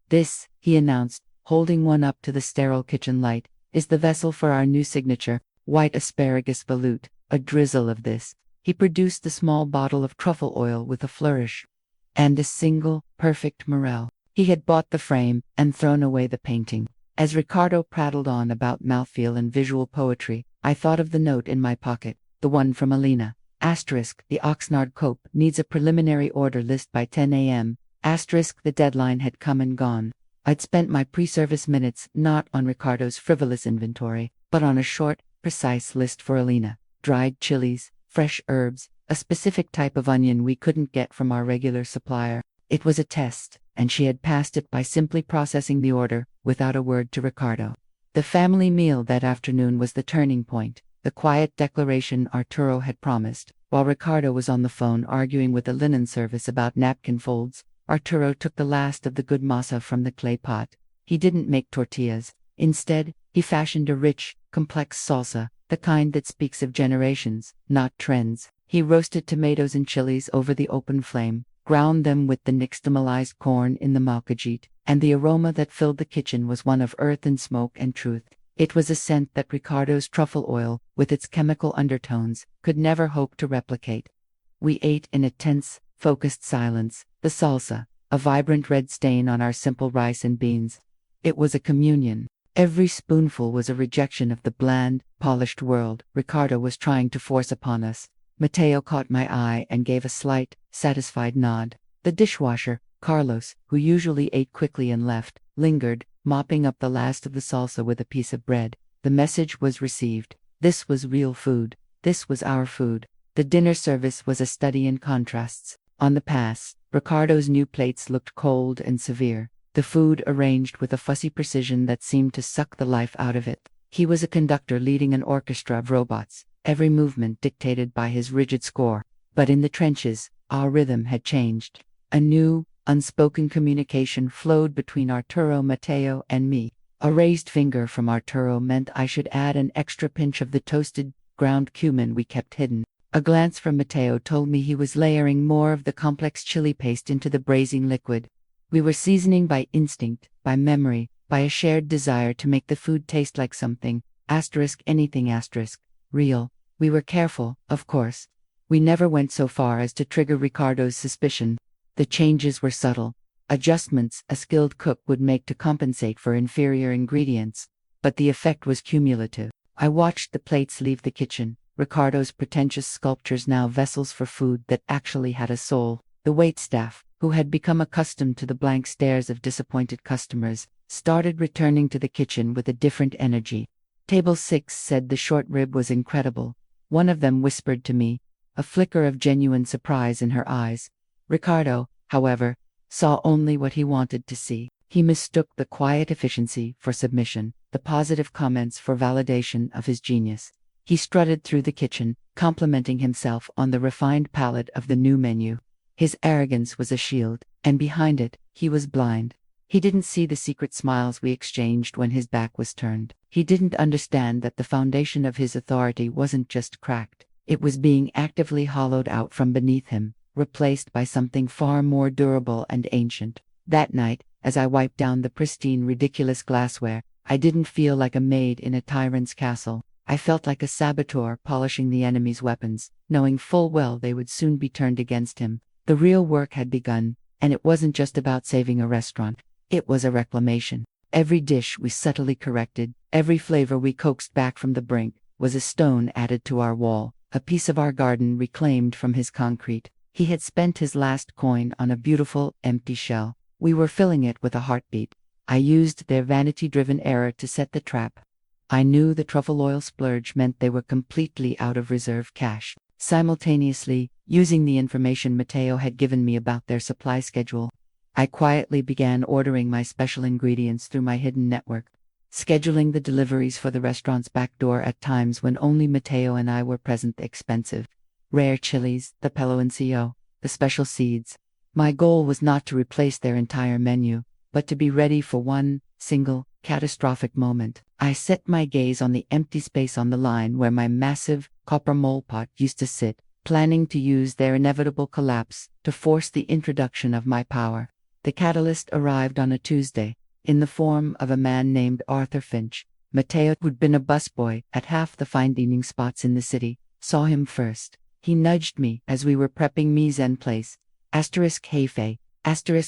"This," he announced, holding one up to the sterile kitchen light, "is the vessel for our new signature, white asparagus veloute. A drizzle of this." He produced the small bottle of truffle oil with a flourish. And a single, perfect morel. He had bought the frame and thrown away the painting. As Ricardo prattled on about mouthfeel and visual poetry, I thought of the note in my pocket, the one from Alina. Asterisk, the Oxnard Cope needs a preliminary order list by 10 a.m. Asterisk, the deadline had come and gone. I'd spent my pre-service minutes not on Ricardo's frivolous inventory, but on a short, precise list for Alina. Dried chilies, fresh herbs, a specific type of onion we couldn't get from our regular supplier. It was a test, and she had passed it by simply processing the order, without a word to Ricardo. The family meal that afternoon was the turning point, the quiet declaration Arturo had promised. While Ricardo was on the phone arguing with the linen service about napkin folds, Arturo took the last of the good masa from the clay pot. He didn't make tortillas. Instead, he fashioned a rich, complex salsa, the kind that speaks of generations, not trends. He roasted tomatoes and chilies over the open flame, ground them with the nixtamalized corn in the malkajit, and the aroma that filled the kitchen was one of earth and smoke and truth. It was a scent that Ricardo's truffle oil, with its chemical undertones, could never hope to replicate. We ate in a tense, focused silence, the salsa, a vibrant red stain on our simple rice and beans. It was a communion. Every spoonful was a rejection of the bland, polished world Ricardo was trying to force upon us. Mateo caught my eye and gave a slight, satisfied nod. The dishwasher, Carlos, who usually ate quickly and left, lingered, mopping up the last of the salsa with a piece of bread. The message was received. This was real food. This was our food. The dinner service was a study in contrasts. On the pass, Ricardo's new plates looked cold and severe, the food arranged with a fussy precision that seemed to suck the life out of it. He was a conductor leading an orchestra of robots, every movement dictated by his rigid score. But in the trenches, our rhythm had changed. A new, unspoken communication flowed between Arturo Mateo and me. A raised finger from Arturo meant I should add an extra pinch of the toasted, ground cumin we kept hidden. A glance from Mateo told me he was layering more of the complex chili paste into the braising liquid. We were seasoning by instinct, by memory, by a shared desire to make the food taste like something, anything, real. We were careful, of course. We never went so far as to trigger Ricardo's suspicion. The changes were subtle, adjustments a skilled cook would make to compensate for inferior ingredients, but the effect was cumulative. I watched the plates leave the kitchen, Ricardo's pretentious sculptures now vessels for food that actually had a soul. The waitstaff, who had become accustomed to the blank stares of disappointed customers, started returning to the kitchen with a different energy. Table 6 said the short rib was incredible. One of them whispered to me, a flicker of genuine surprise in her eyes. Ricardo, however, saw only what he wanted to see. He mistook the quiet efficiency for submission, the positive comments for validation of his genius. He strutted through the kitchen, complimenting himself on the refined palate of the new menu. His arrogance was a shield, and behind it, he was blind. He didn't see the secret smiles we exchanged when his back was turned. He didn't understand that the foundation of his authority wasn't just cracked. It was being actively hollowed out from beneath him, replaced by something far more durable and ancient. That night, as I wiped down the pristine, ridiculous glassware, I didn't feel like a maid in a tyrant's castle. I felt like a saboteur polishing the enemy's weapons, knowing full well they would soon be turned against him. The real work had begun, and it wasn't just about saving a restaurant. It was a reclamation. Every dish we subtly corrected, every flavor we coaxed back from the brink, was a stone added to our wall, a piece of our garden reclaimed from his concrete. He had spent his last coin on a beautiful, empty shell. We were filling it with a heartbeat. I used their vanity-driven error to set the trap. I knew the truffle oil splurge meant they were completely out of reserve cash. Simultaneously, using the information Mateo had given me about their supply schedule, I quietly began ordering my special ingredients through my hidden network, scheduling the deliveries for the restaurant's back door at times when only Mateo and I were present. Expensive, rare chilies, the peloncillo, the special seeds. My goal was not to replace their entire menu, but to be ready for one single, catastrophic moment. I set my gaze on the empty space on the line where my massive, copper mold pot used to sit, planning to use their inevitable collapse to force the introduction of my power. The catalyst arrived on a Tuesday, in the form of a man named Arthur Finch. Mateo, who'd been a busboy at half the fine dining spots in the city, saw him first. He nudged me as we were prepping mise en place. Heife,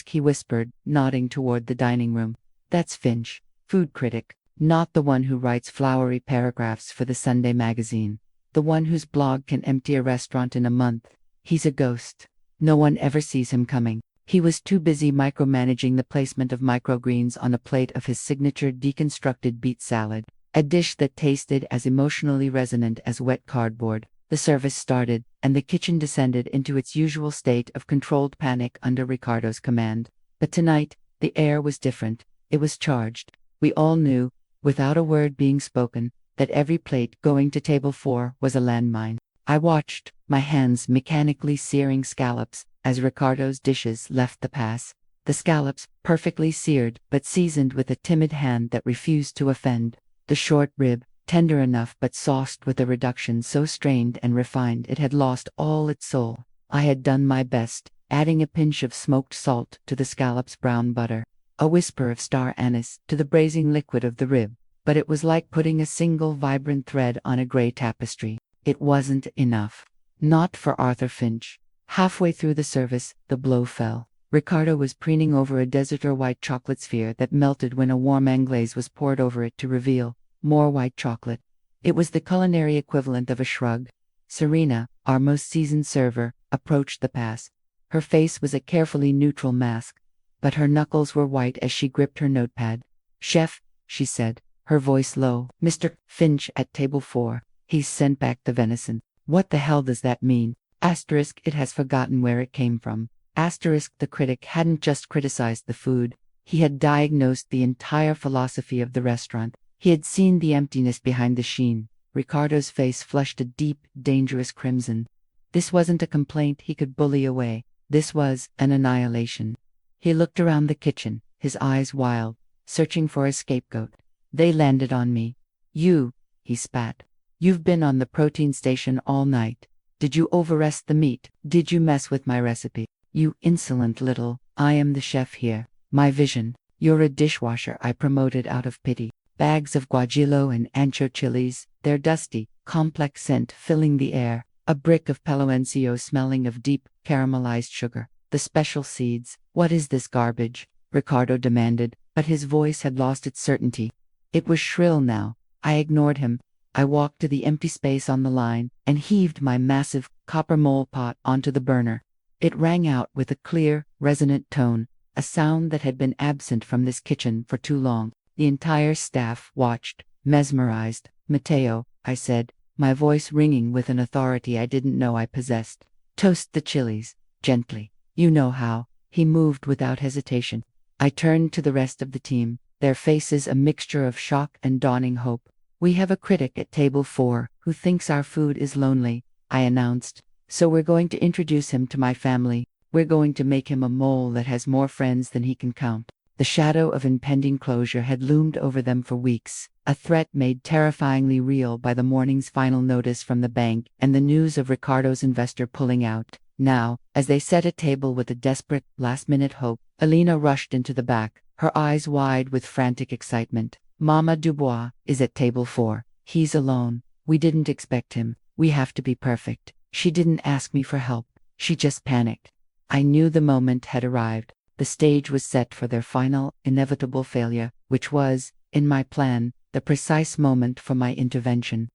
he whispered, nodding toward the dining room. That's Finch, food critic, not the one who writes flowery paragraphs for the Sunday magazine. The one whose blog can empty a restaurant in a month. He's a ghost. No one ever sees him coming. He was too busy micromanaging the placement of microgreens on a plate of his signature deconstructed beet salad, a dish that tasted as emotionally resonant as wet cardboard. The service started, and the kitchen descended into its usual state of controlled panic under Ricardo's command. But tonight, the air was different. It was charged. We all knew, without a word being spoken, that every plate going to table 4 was a landmine. I watched, my hands mechanically searing scallops, as Ricardo's dishes left the pass. The scallops, perfectly seared but seasoned with a timid hand that refused to offend. The short rib, tender enough but sauced with a reduction so strained and refined it had lost all its soul. I had done my best, adding a pinch of smoked salt to the scallop's brown butter, a whisper of star anise to the braising liquid of the rib, but it was like putting a single vibrant thread on a gray tapestry. It wasn't enough. Not for Arthur Finch. Halfway through the service, the blow fell. Ricardo was preening over a deserter white chocolate sphere that melted when a warm anglaise was poured over it to reveal more white chocolate. It was the culinary equivalent of a shrug. Serena, our most seasoned server, approached the pass. Her face was a carefully neutral mask, but her knuckles were white as she gripped her notepad. "Chef," she said, her voice low. "Mr. Finch at table 4. He's sent back the venison." "What the hell does that mean?" Asterisk, it has forgotten where it came from. Asterisk, the critic hadn't just criticized the food. He had diagnosed the entire philosophy of the restaurant. He had seen the emptiness behind the sheen. Ricardo's face flushed a deep, dangerous crimson. This wasn't a complaint he could bully away. This was an annihilation. He looked around the kitchen, his eyes wild, searching for a scapegoat. They landed on me. "You," he spat. "You've been on the protein station all night. Did you overrest the meat? Did you mess with my recipe? You insolent little, I am the chef here. My vision. You're a dishwasher I promoted out of pity. Bags of guajillo and ancho chilies, their dusty, complex scent filling the air. A brick of Palencia smelling of deep, caramelized sugar. The special seeds. What is this garbage?" Ricardo demanded, but his voice had lost its certainty. It was shrill now. I ignored him. I walked to the empty space on the line and heaved my massive, copper mole pot onto the burner. It rang out with a clear, resonant tone, a sound that had been absent from this kitchen for too long. The entire staff watched, mesmerized. "Mateo," I said, my voice ringing with an authority I didn't know I possessed. "Toast the chilies, gently. You know how." He moved without hesitation. I turned to the rest of the team, their faces a mixture of shock and dawning hope. "We have a critic at table 4 who thinks our food is lonely," I announced. "So we're going to introduce him to my family. We're going to make him a mole that has more friends than he can count." The shadow of impending closure had loomed over them for weeks, a threat made terrifyingly real by the morning's final notice from the bank and the news of Ricardo's investor pulling out. Now, as they set a table with a desperate, last-minute hope, Alina rushed into the back, her eyes wide with frantic excitement. "Mama Dubois is at table 4. He's alone. We didn't expect him. We have to be perfect." She didn't ask me for help. She just panicked. I knew the moment had arrived. The stage was set for their final, inevitable failure, which was, in my plan, the precise moment for my intervention.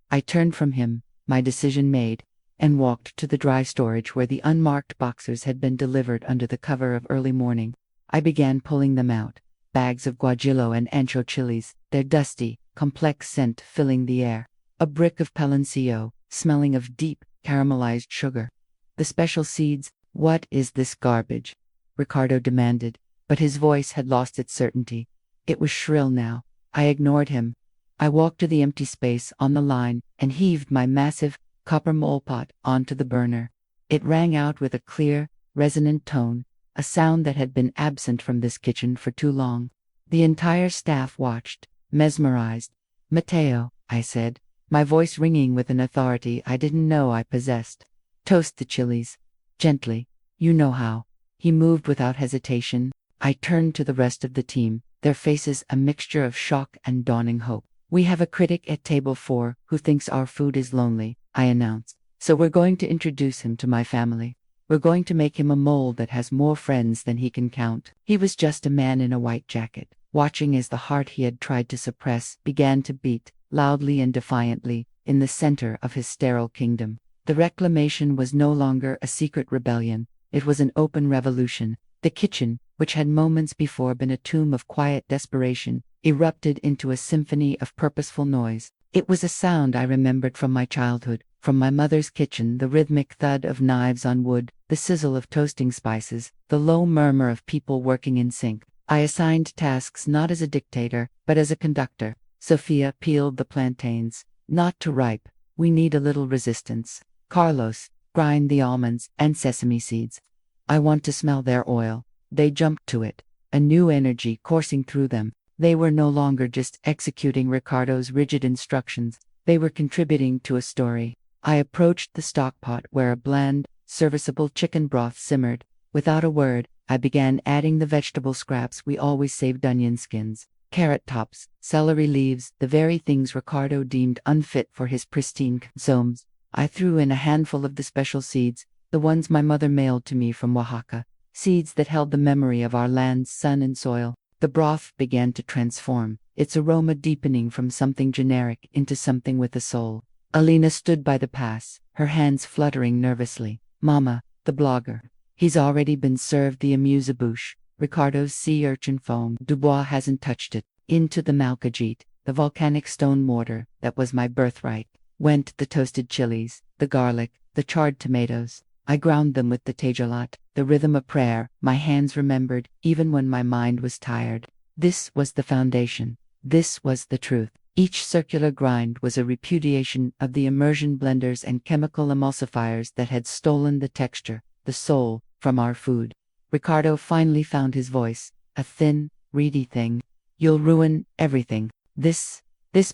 I turned from him, my decision made, and walked to the dry storage where the unmarked boxes had been delivered under the cover of early morning. I began pulling them out. Bags of guajillo and ancho chilies, their dusty, complex scent filling the air. A brick of Palencia, smelling of deep, caramelized sugar. The special seeds. "What is this garbage?" Ricardo demanded, but his voice had lost its certainty. It was shrill now. I ignored him. I walked to the empty space on the line and heaved my massive, copper mole pot onto the burner. It rang out with a clear, resonant tone, a sound that had been absent from this kitchen for too long. The entire staff watched, mesmerized. "Mateo," I said, my voice ringing with an authority I didn't know I possessed. "Toast the chilies. Gently. You know how." He moved without hesitation. I turned to the rest of the team, their faces a mixture of shock and dawning hope. "We have a critic at table 4 who thinks our food is lonely," I announced. "So we're going to introduce him to my family. We're going to make him a mole that has more friends than he can count." He was just a man in a white jacket, watching as the heart he had tried to suppress began to beat, loudly and defiantly, in the center of his sterile kingdom. The reclamation was no longer a secret rebellion. It was an open revolution. The kitchen, which had moments before been a tomb of quiet desperation, erupted into a symphony of purposeful noise. It was a sound I remembered from my childhood, from my mother's kitchen, the rhythmic thud of knives on wood, the sizzle of toasting spices, the low murmur of people working in sync. I assigned tasks not as a dictator, but as a conductor. "Sophia peeled the plantains. Not too ripe. We need a little resistance. Carlos, grind the almonds and sesame seeds. I want to smell their oil." They jumped to it, a new energy coursing through them. They were no longer just executing Ricardo's rigid instructions, they were contributing to a story. I approached the stockpot where a bland, serviceable chicken broth simmered. Without a word, I began adding the vegetable scraps we always saved: onion skins, carrot tops, celery leaves, the very things Ricardo deemed unfit for his pristine consomes. I threw in a handful of the special seeds, the ones my mother mailed to me from Oaxaca, seeds that held the memory of our land's sun and soil. The broth began to transform, its aroma deepening from something generic into something with a soul. Alina stood by the pass, her hands fluttering nervously. Mama, the blogger. He's already been served the amuse-bouche, Ricardo's sea urchin foam. Dubois hasn't touched it. Into the malcajete, the volcanic stone mortar that was my birthright, went the toasted chilies, the garlic, the charred tomatoes. I ground them with the tejolat, the rhythm of prayer. My hands remembered, even when my mind was tired. This was the foundation. This was the truth. Each circular grind was a repudiation of the immersion blenders and chemical emulsifiers that had stolen the texture, the soul, from our food. Ricardo finally found his voice, a thin, reedy thing. You'll ruin everything. This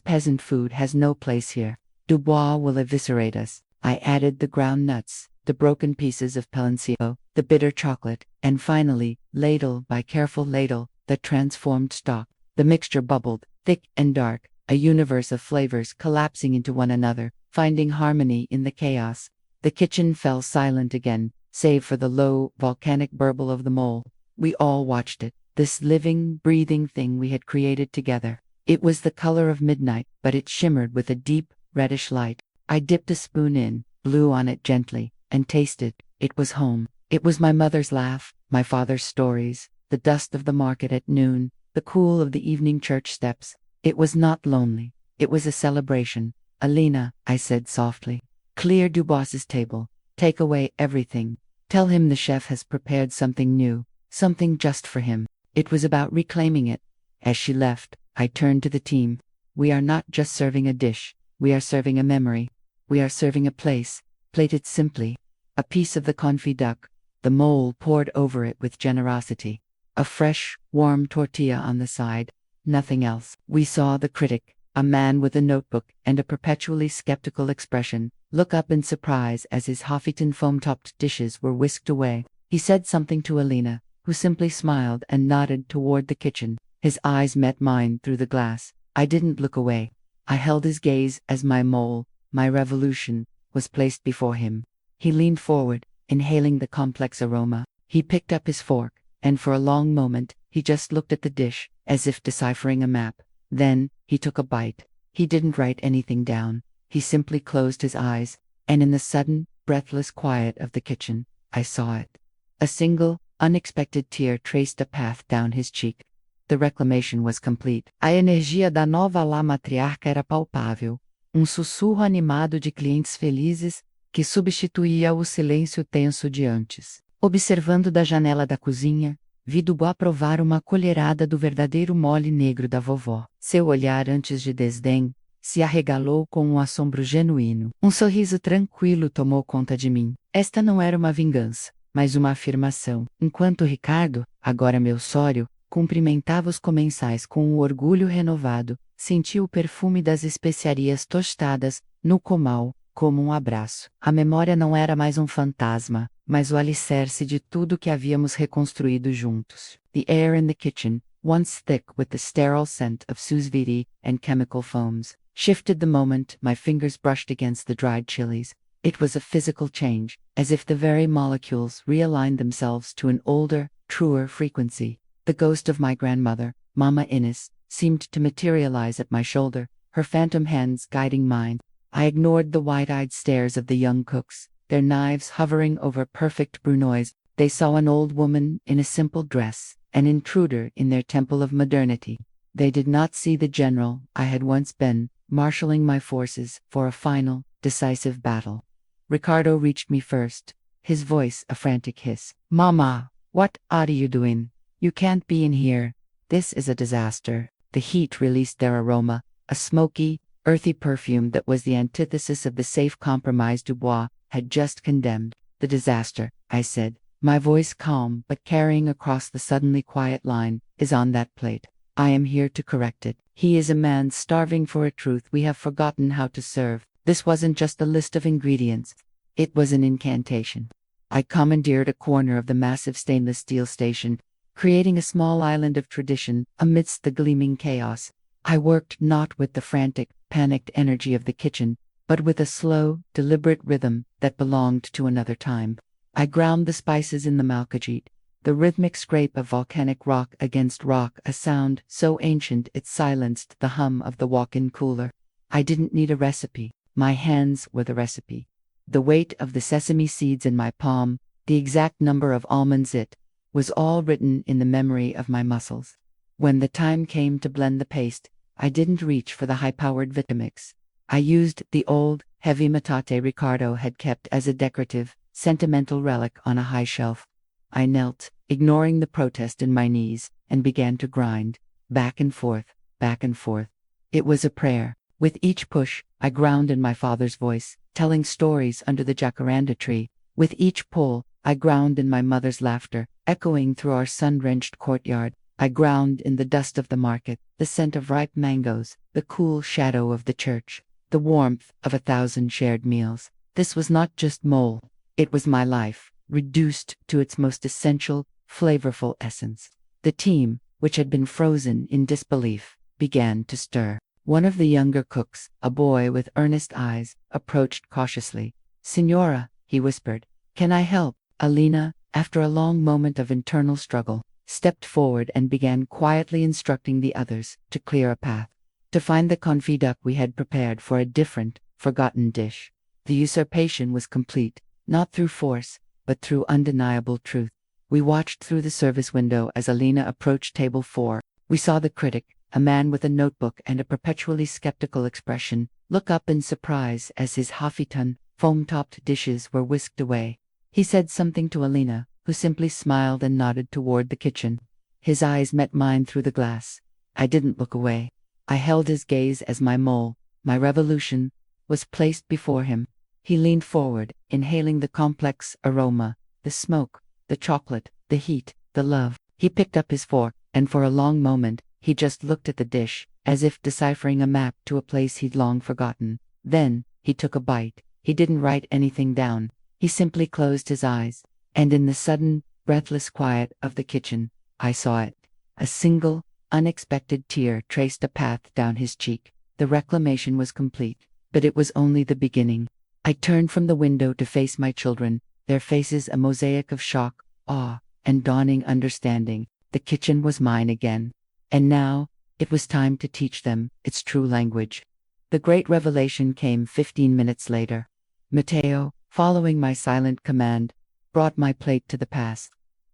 peasant food has no place here. Dubois will eviscerate us. I added the ground nuts, the broken pieces of palancillo, the bitter chocolate, and finally, ladle by careful ladle, the transformed stock. The mixture bubbled, thick and dark, a universe of flavors collapsing into one another, finding harmony in the chaos. The kitchen fell silent again, save for the low, volcanic burble of the mole. We all watched it, this living, breathing thing we had created together. It was the color of midnight, but it shimmered with a deep, reddish light. I dipped a spoon in, blew on it gently, and tasted. It was home. It was my mother's laugh, my father's stories, the dust of the market at noon, the cool of the evening church steps. It was not lonely. It was a celebration. Alina, I said softly, clear Dubois's table. Take away everything. Tell him the chef has prepared something new, something just for him. It was about reclaiming it. As she left, I turned to the team. We are not just serving a dish. We are serving a memory. We are serving a place, plated simply. A piece of the confit duck, the mole poured over it with generosity. A fresh, warm tortilla on the side. Nothing else. We saw the critic, a man with a notebook and a perpetually skeptical expression, look up in surprise as his Hoffiton foam-topped dishes were whisked away. He said something to Alina, who simply smiled and nodded toward the kitchen. His eyes met mine through the glass. I didn't look away. I held his gaze as my mole, my revolution, was placed before him. He leaned forward, inhaling the complex aroma. He picked up his fork, and for a long moment, he just looked at the dish, as if deciphering a map. Then, he took a bite. He didn't write anything down. He simply closed his eyes, and in the sudden, breathless quiet of the kitchen, I saw it. A single, unexpected tear traced a path down his cheek. The reclamation was complete. A energia da nova lá matriarca era palpável. Sussurro animado de clientes felizes, que substituía o silêncio tenso de antes. Observando da janela da cozinha, vi Dubois provar uma colherada do verdadeiro mole negro da vovó. Seu olhar antes de desdém se arregalou com um assombro genuíno. Sorriso tranquilo tomou conta de mim. Esta não era uma vingança, mas uma afirmação. Enquanto Ricardo, agora meu sório, cumprimentava os comensais com um orgulho renovado, senti o perfume das especiarias tostadas no comal, como um abraço. A memória não era mais um fantasma, mas o alicerce de tudo que havíamos reconstruído juntos. The air in the kitchen, once thick with the sterile scent of sous vide and chemical foams, shifted the moment my fingers brushed against the dried chilies. It was a physical change, as if the very molecules realigned themselves to an older, truer frequency. The ghost of my grandmother, Mama Innes, seemed to materialize at my shoulder, her phantom hands guiding mine. I ignored the wide-eyed stares of the young cooks, their knives hovering over perfect brunoise. They saw an old woman in a simple dress, an intruder in their temple of modernity. They did not see the general I had once been, marshalling my forces for a final, decisive battle. Ricardo reached me first, his voice a frantic hiss. "Mama, what are you doing? You can't be in here. This is a disaster." The heat released their aroma, a smoky, earthy perfume that was the antithesis of the safe compromise Dubois had just condemned. "The disaster," I said, My voice calm but carrying across the suddenly quiet line, is on that plate. I am here to correct it. He is a man starving for a truth we have forgotten how to serve. This wasn't just a list of ingredients. It was an incantation. I commandeered a corner of the massive stainless steel station, creating a small island of tradition amidst the gleaming chaos. I worked not with the frantic, panicked energy of the kitchen, but with a slow, deliberate rhythm that belonged to another time. I ground the spices in the malkajit, the rhythmic scrape of volcanic rock against rock, a sound so ancient it silenced the hum of the walk-in cooler. I didn't need a recipe. My hands were the recipe. The weight of the sesame seeds in my palm, the exact number of almonds it was all written in the memory of my muscles. When the time came to blend the paste, I didn't reach for the high-powered Vitamix. I used the old, heavy metate Ricardo had kept as a decorative, sentimental relic on a high shelf. I knelt, ignoring the protest in my knees, and began to grind, back and forth, back and forth. It was a prayer. With each push, I ground in my father's voice, telling stories under the jacaranda tree. With each pull, I ground in my mother's laughter, echoing through our sun-drenched courtyard. I ground in the dust of the market, the scent of ripe mangoes, the cool shadow of the church, the warmth of 1,000 shared meals. This was not just mole. It was my life, reduced to its most essential, flavorful essence. The team, which had been frozen in disbelief, began to stir. One of the younger cooks, a boy with earnest eyes, approached cautiously. "Signora," he whispered, "can I help?" Alina, after a long moment of internal struggle, stepped forward and began quietly instructing the others to clear a path, to find the confit duck we had prepared for a different, forgotten dish. The usurpation was complete, not through force, but through undeniable truth. We watched through the service window as Alina approached table 4. We saw the critic, a man with a notebook and a perpetually skeptical expression, look up in surprise as his Hafitan, foam-topped dishes were whisked away. He said something to Alina, who simply smiled and nodded toward the kitchen. His eyes met mine through the glass. I didn't look away. I held his gaze as my mole, my revolution, was placed before him. He leaned forward, inhaling the complex aroma, the smoke, the chocolate, the heat, the love. He picked up his fork, and for a long moment, he just looked at the dish, as if deciphering a map to a place he'd long forgotten. Then, he took a bite. He didn't write anything down. He simply closed his eyes. And in the sudden, breathless quiet of the kitchen, I saw it. A single, unexpected tear traced a path down his cheek. The reclamation was complete, but it was only the beginning. I turned from the window to face my children, their faces a mosaic of shock, awe, and dawning understanding. The kitchen was mine again. And now, it was time to teach them its true language. The great revelation came 15 minutes later. Matteo, following my silent command, brought my plate to the pass.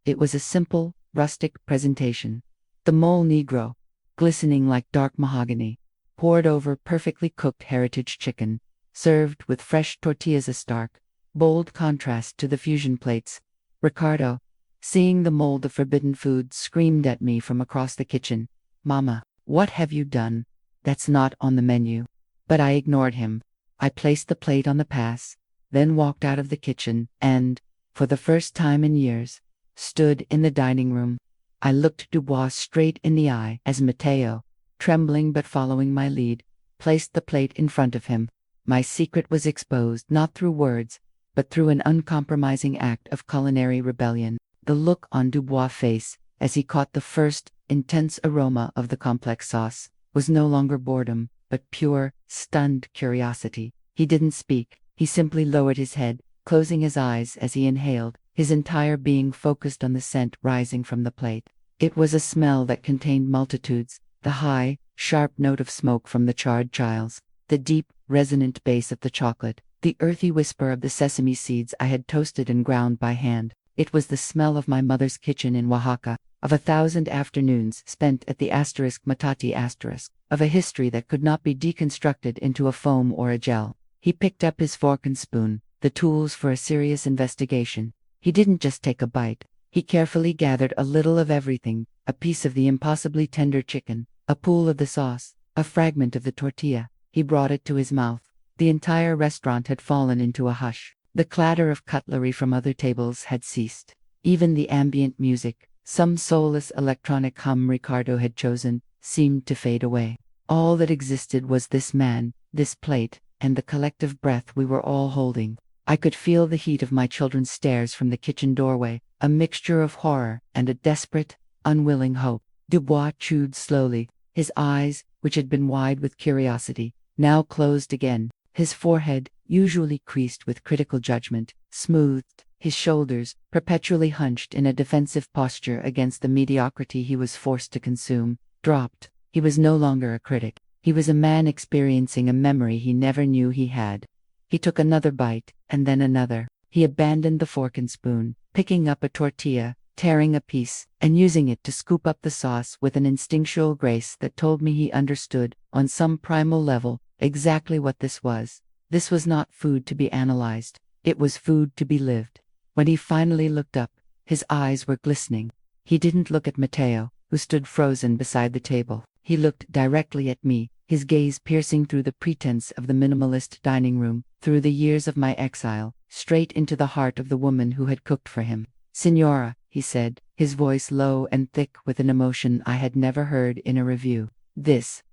It was a simple, rustic presentation. The mole negro, glistening like dark mahogany, poured over perfectly cooked heritage chicken, served with fresh tortillas, a stark, bold contrast to the fusion plates. Ricardo, seeing the mold of forbidden food, screamed at me from across the kitchen. "Mama, what have you done? That's not on the menu." But I ignored him. I placed the plate on the pass, then walked out of the kitchen and, for the first time in years, stood in the dining room. I looked Dubois straight in the eye as Matteo, trembling but following my lead, placed the plate in front of him. My secret was exposed not through words, but through an uncompromising act of culinary rebellion. The look on Dubois' face, as he caught the first, intense aroma of the complex sauce, was no longer boredom, but pure, stunned curiosity. He didn't speak. He simply lowered his head, closing his eyes as he inhaled, his entire being focused on the scent rising from the plate. It was a smell that contained multitudes, the high, sharp note of smoke from the charred chiles, the deep, resonant bass of the chocolate, the earthy whisper of the sesame seeds I had toasted and ground by hand. It was the smell of my mother's kitchen in Oaxaca, of 1,000 afternoons spent at the *Matati*, of a history that could not be deconstructed into a foam or a gel. He picked up his fork and spoon, the tools for a serious investigation. He didn't just take a bite. He carefully gathered a little of everything, a piece of the impossibly tender chicken, a pool of the sauce, a fragment of the tortilla. He brought it to his mouth. The entire restaurant had fallen into a hush. The clatter of cutlery from other tables had ceased. Even the ambient music, some soulless electronic hum Ricardo had chosen, seemed to fade away. All that existed was this man, this plate, and the collective breath we were all holding. I could feel the heat of my children's stares from the kitchen doorway, a mixture of horror and a desperate, unwilling hope. Dubois chewed slowly, his eyes, which had been wide with curiosity, now closed again. His forehead, usually creased with critical judgment, smoothed, his shoulders, perpetually hunched in a defensive posture against the mediocrity he was forced to consume, dropped. He was no longer a critic. He was a man experiencing a memory he never knew he had. He took another bite, and then another. He abandoned the fork and spoon, picking up a tortilla, tearing a piece, and using it to scoop up the sauce with an instinctual grace that told me he understood, on some primal level, exactly what this was. This was not food to be analyzed. It was food to be lived. When he finally looked up, his eyes were glistening. He didn't look at Matteo, who stood frozen beside the table. He looked directly at me, his gaze piercing through the pretense of the minimalist dining room, through the years of my exile, straight into the heart of the woman who had cooked for him. "Signora," he said, his voice low and thick with an emotion I had never heard in a review. This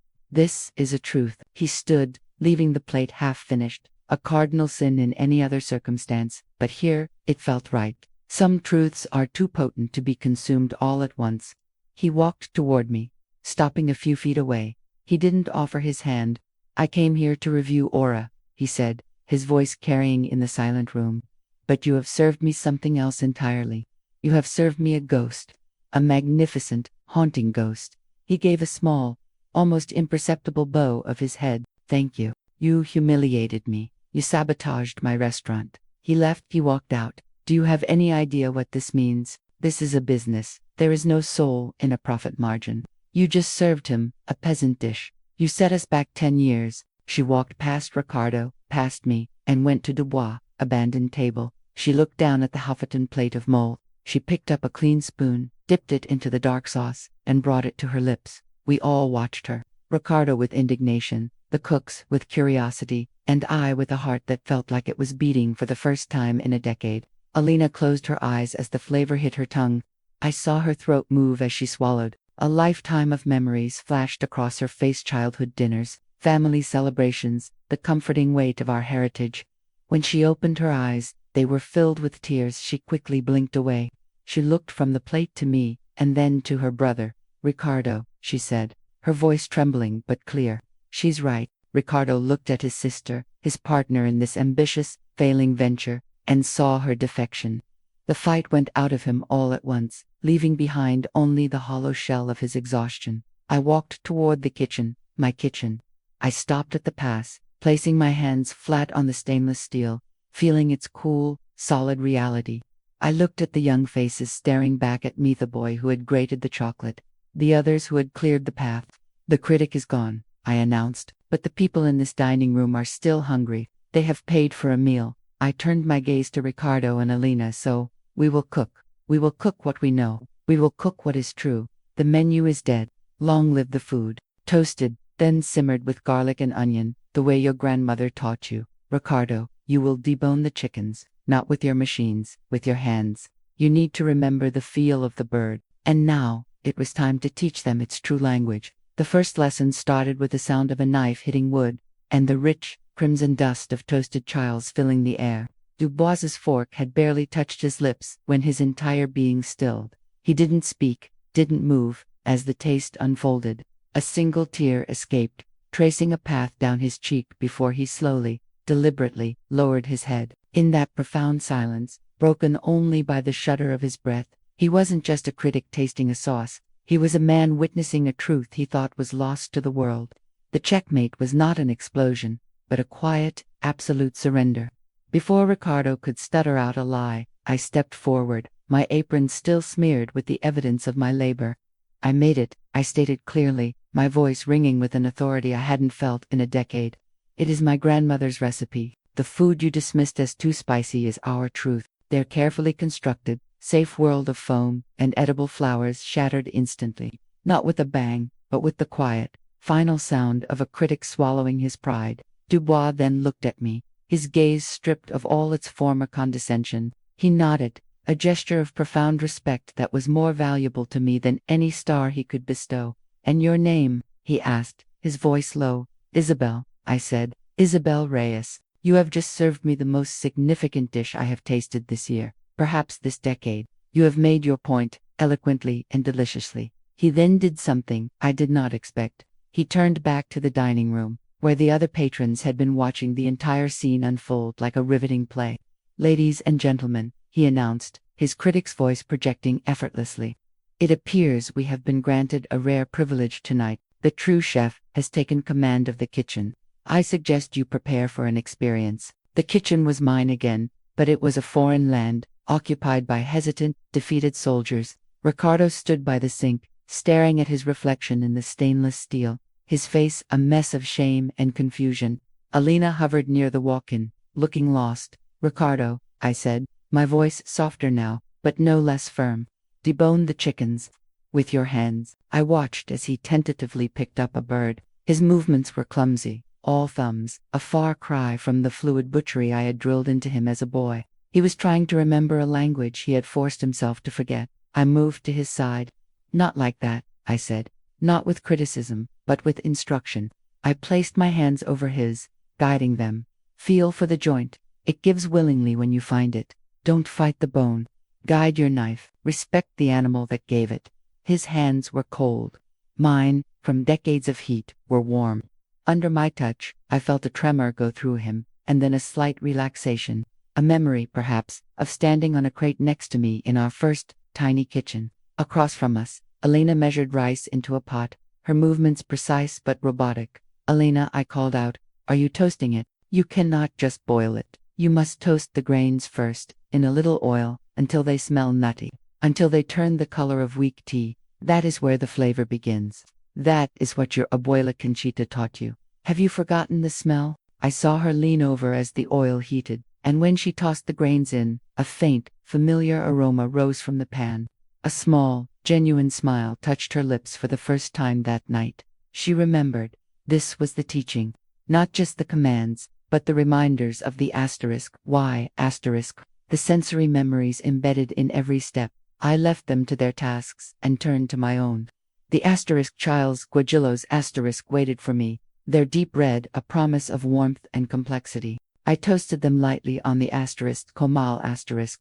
is a truth." He stood, leaving the plate half-finished, a cardinal sin in any other circumstance, but here, it felt right. Some truths are too potent to be consumed all at once. He walked toward me, stopping a few feet away. He didn't offer his hand. "I came here to review Aura," he said, his voice carrying in the silent room. "But you have served me something else entirely. You have served me a ghost. A magnificent, haunting ghost." He gave a small, almost imperceptible bow of his head. "Thank you. You humiliated me. You sabotaged my restaurant." He left. He walked out. "Do you have any idea what this means? This is a business. There is no soul in a profit margin. You just served him a peasant dish. You set us back 10 years. She walked past Ricardo, past me, and went to Dubois' abandoned table. She looked down at the Huffington plate of mole. She picked up a clean spoon, dipped it into the dark sauce, and brought it to her lips. We all watched her. Ricardo with indignation, the cooks with curiosity, and I with a heart that felt like it was beating for the first time in a decade. Alina closed her eyes as the flavor hit her tongue. I saw her throat move as she swallowed. A lifetime of memories flashed across her face: childhood dinners, family celebrations, the comforting weight of our heritage. When she opened her eyes, they were filled with tears. She quickly blinked away. She looked from the plate to me, and then to her brother. "Ricardo," she said, her voice trembling but clear. "She's right." Ricardo looked at his sister, his partner in this ambitious, failing venture, and saw her defection. The fight went out of him all at once, leaving behind only the hollow shell of his exhaustion. I walked toward the kitchen, my kitchen. I stopped at the pass, placing my hands flat on the stainless steel, feeling its cool, solid reality. I looked at the young faces staring back at me, the boy who had grated the chocolate, the others who had cleared the path. "The critic is gone," I announced, "but the people in this dining room are still hungry. They have paid for a meal." I turned my gaze to Ricardo and Alina. "So, we will cook. We will cook what we know. We will cook what is true. The menu is dead. Long live the food. Toasted, then simmered with garlic and onion, the way your grandmother taught you. Ricardo, you will debone the chickens, not with your machines, with your hands. You need to remember the feel of the bird." And now, it was time to teach them its true language. The first lesson started with the sound of a knife hitting wood, and the rich, crimson dust of toasted chiles filling the air. Dubois's fork had barely touched his lips when his entire being stilled. He didn't speak, didn't move, as the taste unfolded. A single tear escaped, tracing a path down his cheek before he slowly, deliberately, lowered his head. In that profound silence, broken only by the shudder of his breath, he wasn't just a critic tasting a sauce. He was a man witnessing a truth he thought was lost to the world. The checkmate was not an explosion, but a quiet, absolute surrender. Before Ricardo could stutter out a lie, I stepped forward, my apron still smeared with the evidence of my labor. "I made it," I stated clearly, my voice ringing with an authority I hadn't felt in a decade. "It is my grandmother's recipe. The food you dismissed as too spicy is our truth. Their carefully constructed, safe world of foam and edible flowers shattered instantly, not with a bang, but with the quiet, final sound of a critic swallowing his pride." Dubois then looked at me, his gaze stripped of all its former condescension. He nodded, a gesture of profound respect that was more valuable to me than any star he could bestow. "And your name?" he asked, his voice low. "Isabel," I said. "Isabel Reyes. You have just served me the most significant dish I have tasted this year, perhaps this decade. You have made your point, eloquently and deliciously." He then did something I did not expect. He turned back to the dining room, where the other patrons had been watching the entire scene unfold like a riveting play. "Ladies and gentlemen," he announced, his critic's voice projecting effortlessly, "it appears we have been granted a rare privilege tonight. The true chef has taken command of the kitchen. I suggest you prepare for an experience." The kitchen was mine again, but it was a foreign land, occupied by hesitant, defeated soldiers. Ricardo stood by the sink, staring at his reflection in the stainless steel, his face a mess of shame and confusion. Alina hovered near the walk-in, looking lost. "Ricardo," I said, my voice softer now, but no less firm, "debone the chickens with your hands." I watched as he tentatively picked up a bird. His movements were clumsy, all thumbs, a far cry from the fluid butchery I had drilled into him as a boy. He was trying to remember a language he had forced himself to forget. I moved to his side. "Not like that," I said, not with criticism, but with instruction. I placed my hands over his, guiding them. "Feel for the joint. It gives willingly when you find it. Don't fight the bone. Guide your knife. Respect the animal that gave it." His hands were cold. Mine, from decades of heat, were warm. Under my touch, I felt a tremor go through him, and then a slight relaxation, a memory, perhaps, of standing on a crate next to me in our first, tiny kitchen. Across from us, Elena measured rice into a pot, her movements precise but robotic. "Elena," I called out, "are you toasting it? You cannot just boil it. You must toast the grains first, in a little oil, until they smell nutty, until they turn the color of weak tea. That is where the flavor begins. That is what your abuela Conchita taught you. Have you forgotten the smell?" I saw her lean over as the oil heated, and when she tossed the grains in, a faint, familiar aroma rose from the pan. A small, genuine smile touched her lips for the first time that night. She remembered. This was the teaching. Not just the commands, but the reminders of the asterisk, why asterisk, the sensory memories embedded in every step. I left them to their tasks and turned to my own. The asterisk child's guajillos asterisk waited for me, their deep red a promise of warmth and complexity. I toasted them lightly on the asterisk comal asterisk,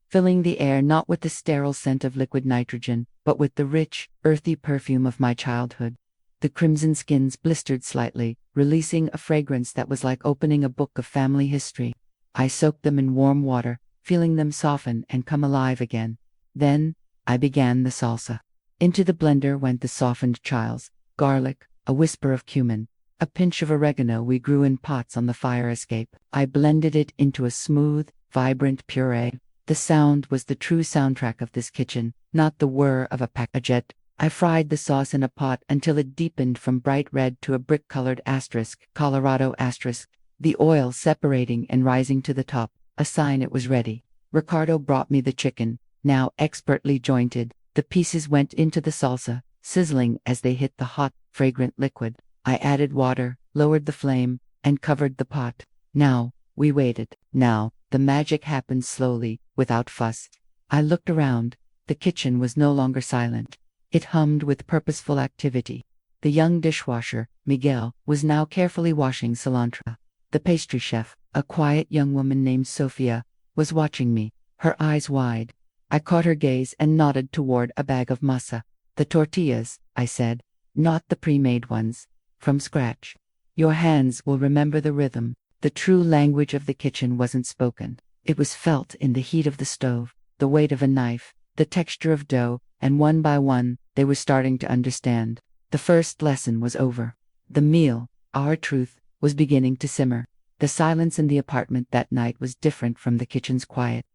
filling the air not with the sterile scent of liquid nitrogen, but with the rich, earthy perfume of my childhood. The crimson skins blistered slightly, releasing a fragrance that was like opening a book of family history. I soaked them in warm water, feeling them soften and come alive again. Then, I began the salsa. Into the blender went the softened chiles, garlic, a whisper of cumin, a pinch of oregano we grew in pots on the fire escape. I blended it into a smooth, vibrant puree. The sound was the true soundtrack of this kitchen, not the whir of a packagette. I fried the sauce in a pot until it deepened from bright red to a brick-colored asterisk, Colorado asterisk, the oil separating and rising to the top, a sign it was ready. Ricardo brought me the chicken, now expertly jointed. The pieces went into the salsa, sizzling as they hit the hot, fragrant liquid. I added water, lowered the flame, and covered the pot. Now, we waited. Now, the magic happened slowly, without fuss. I looked around. The kitchen was no longer silent. It hummed with purposeful activity. The young dishwasher, Miguel, was now carefully washing cilantro. The pastry chef, a quiet young woman named Sofia, was watching me, her eyes wide. I caught her gaze and nodded toward a bag of masa. "The tortillas," I said, "not the pre-made ones. From scratch. Your hands will remember the rhythm." The true language of the kitchen wasn't spoken. It was felt in the heat of the stove, the weight of a knife, the texture of dough, and one by one, they were starting to understand. The first lesson was over. The meal, our truth, was beginning to simmer. The silence in the apartment that night was different from the kitchen's quiet.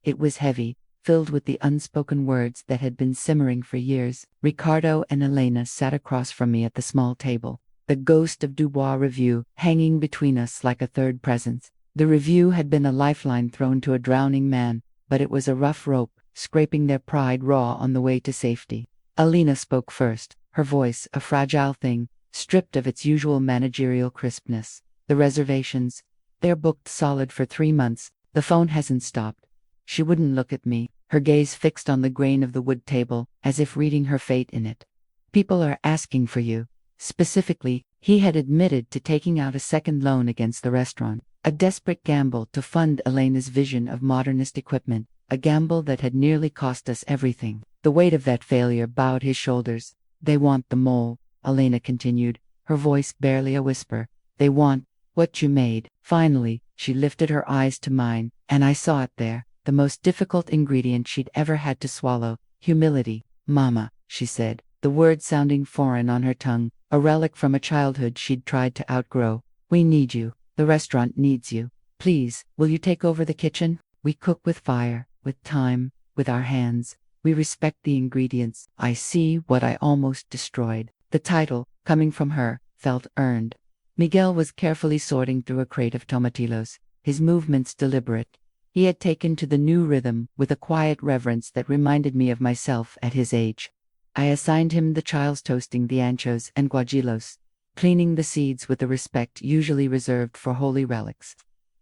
It was heavy, filled with the unspoken words that had been simmering for years. Ricardo and Elena sat across from me at the small table, the ghost of Dubois Review hanging between us like a third presence. The Review had been a lifeline thrown to a drowning man, but it was a rough rope, scraping their pride raw on the way to safety. Alina spoke first, her voice a fragile thing, stripped of its usual managerial crispness. "The reservations, they're booked solid for 3 months. The phone hasn't stopped." She wouldn't look at me, her gaze fixed on the grain of the wood table, as if reading her fate in it. People are asking for you. Specifically, he had admitted to taking out a second loan against the restaurant. A desperate gamble to fund Elena's vision of modernist equipment, a gamble that had nearly cost us everything. The weight of that failure bowed his shoulders. They want the mole, Elena continued, her voice barely a whisper. They want what you made. Finally, she lifted her eyes to mine, and I saw it there, the most difficult ingredient she'd ever had to swallow: humility. Mama, she said, the word sounding foreign on her tongue, a relic from a childhood she'd tried to outgrow. We need you. The restaurant needs you. Please, will you take over the kitchen? We cook with fire, with time, with our hands. We respect the ingredients. I see what I almost destroyed. The title, coming from her, felt earned. Miguel was carefully sorting through a crate of tomatillos, his movements deliberate. He had taken to the new rhythm with a quiet reverence that reminded me of myself at his age. I assigned him the chiles toasting the anchos and guajillos, cleaning the seeds with the respect usually reserved for holy relics.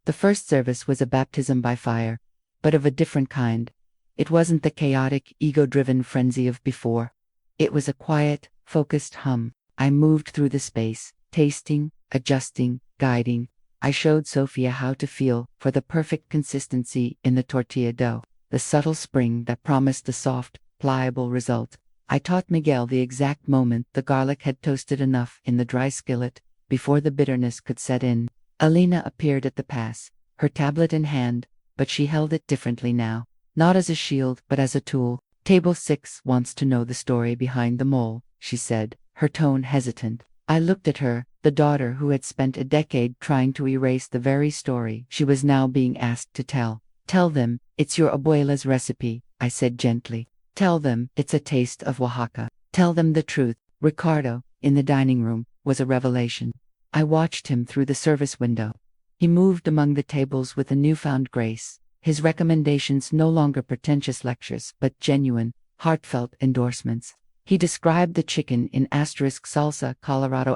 The first service was a baptism by fire, but of a different kind. It wasn't the chaotic, ego-driven frenzy of before. It was a quiet, focused hum. I moved through the space, tasting, adjusting, guiding. I showed Sophia how to feel for the perfect consistency in the tortilla dough, the subtle spring that promised the soft, pliable result. I taught Miguel the exact moment the garlic had toasted enough in the dry skillet, before the bitterness could set in. Elena appeared at the pass, her tablet in hand, but she held it differently now, not as a shield but as a tool. Table 6 wants to know the story behind the mole, she said, her tone hesitant. I looked at her, the daughter who had spent a decade trying to erase the very story she was now being asked to tell. Tell them, it's your abuela's recipe, I said gently. Tell them, it's a taste of Oaxaca. Tell them the truth. Ricardo, in the dining room, was a revelation. I watched him through the service window. He moved among the tables with a newfound grace, his recommendations no longer pretentious lectures but genuine, heartfelt endorsements. He described the chicken in *salsa Colorado*,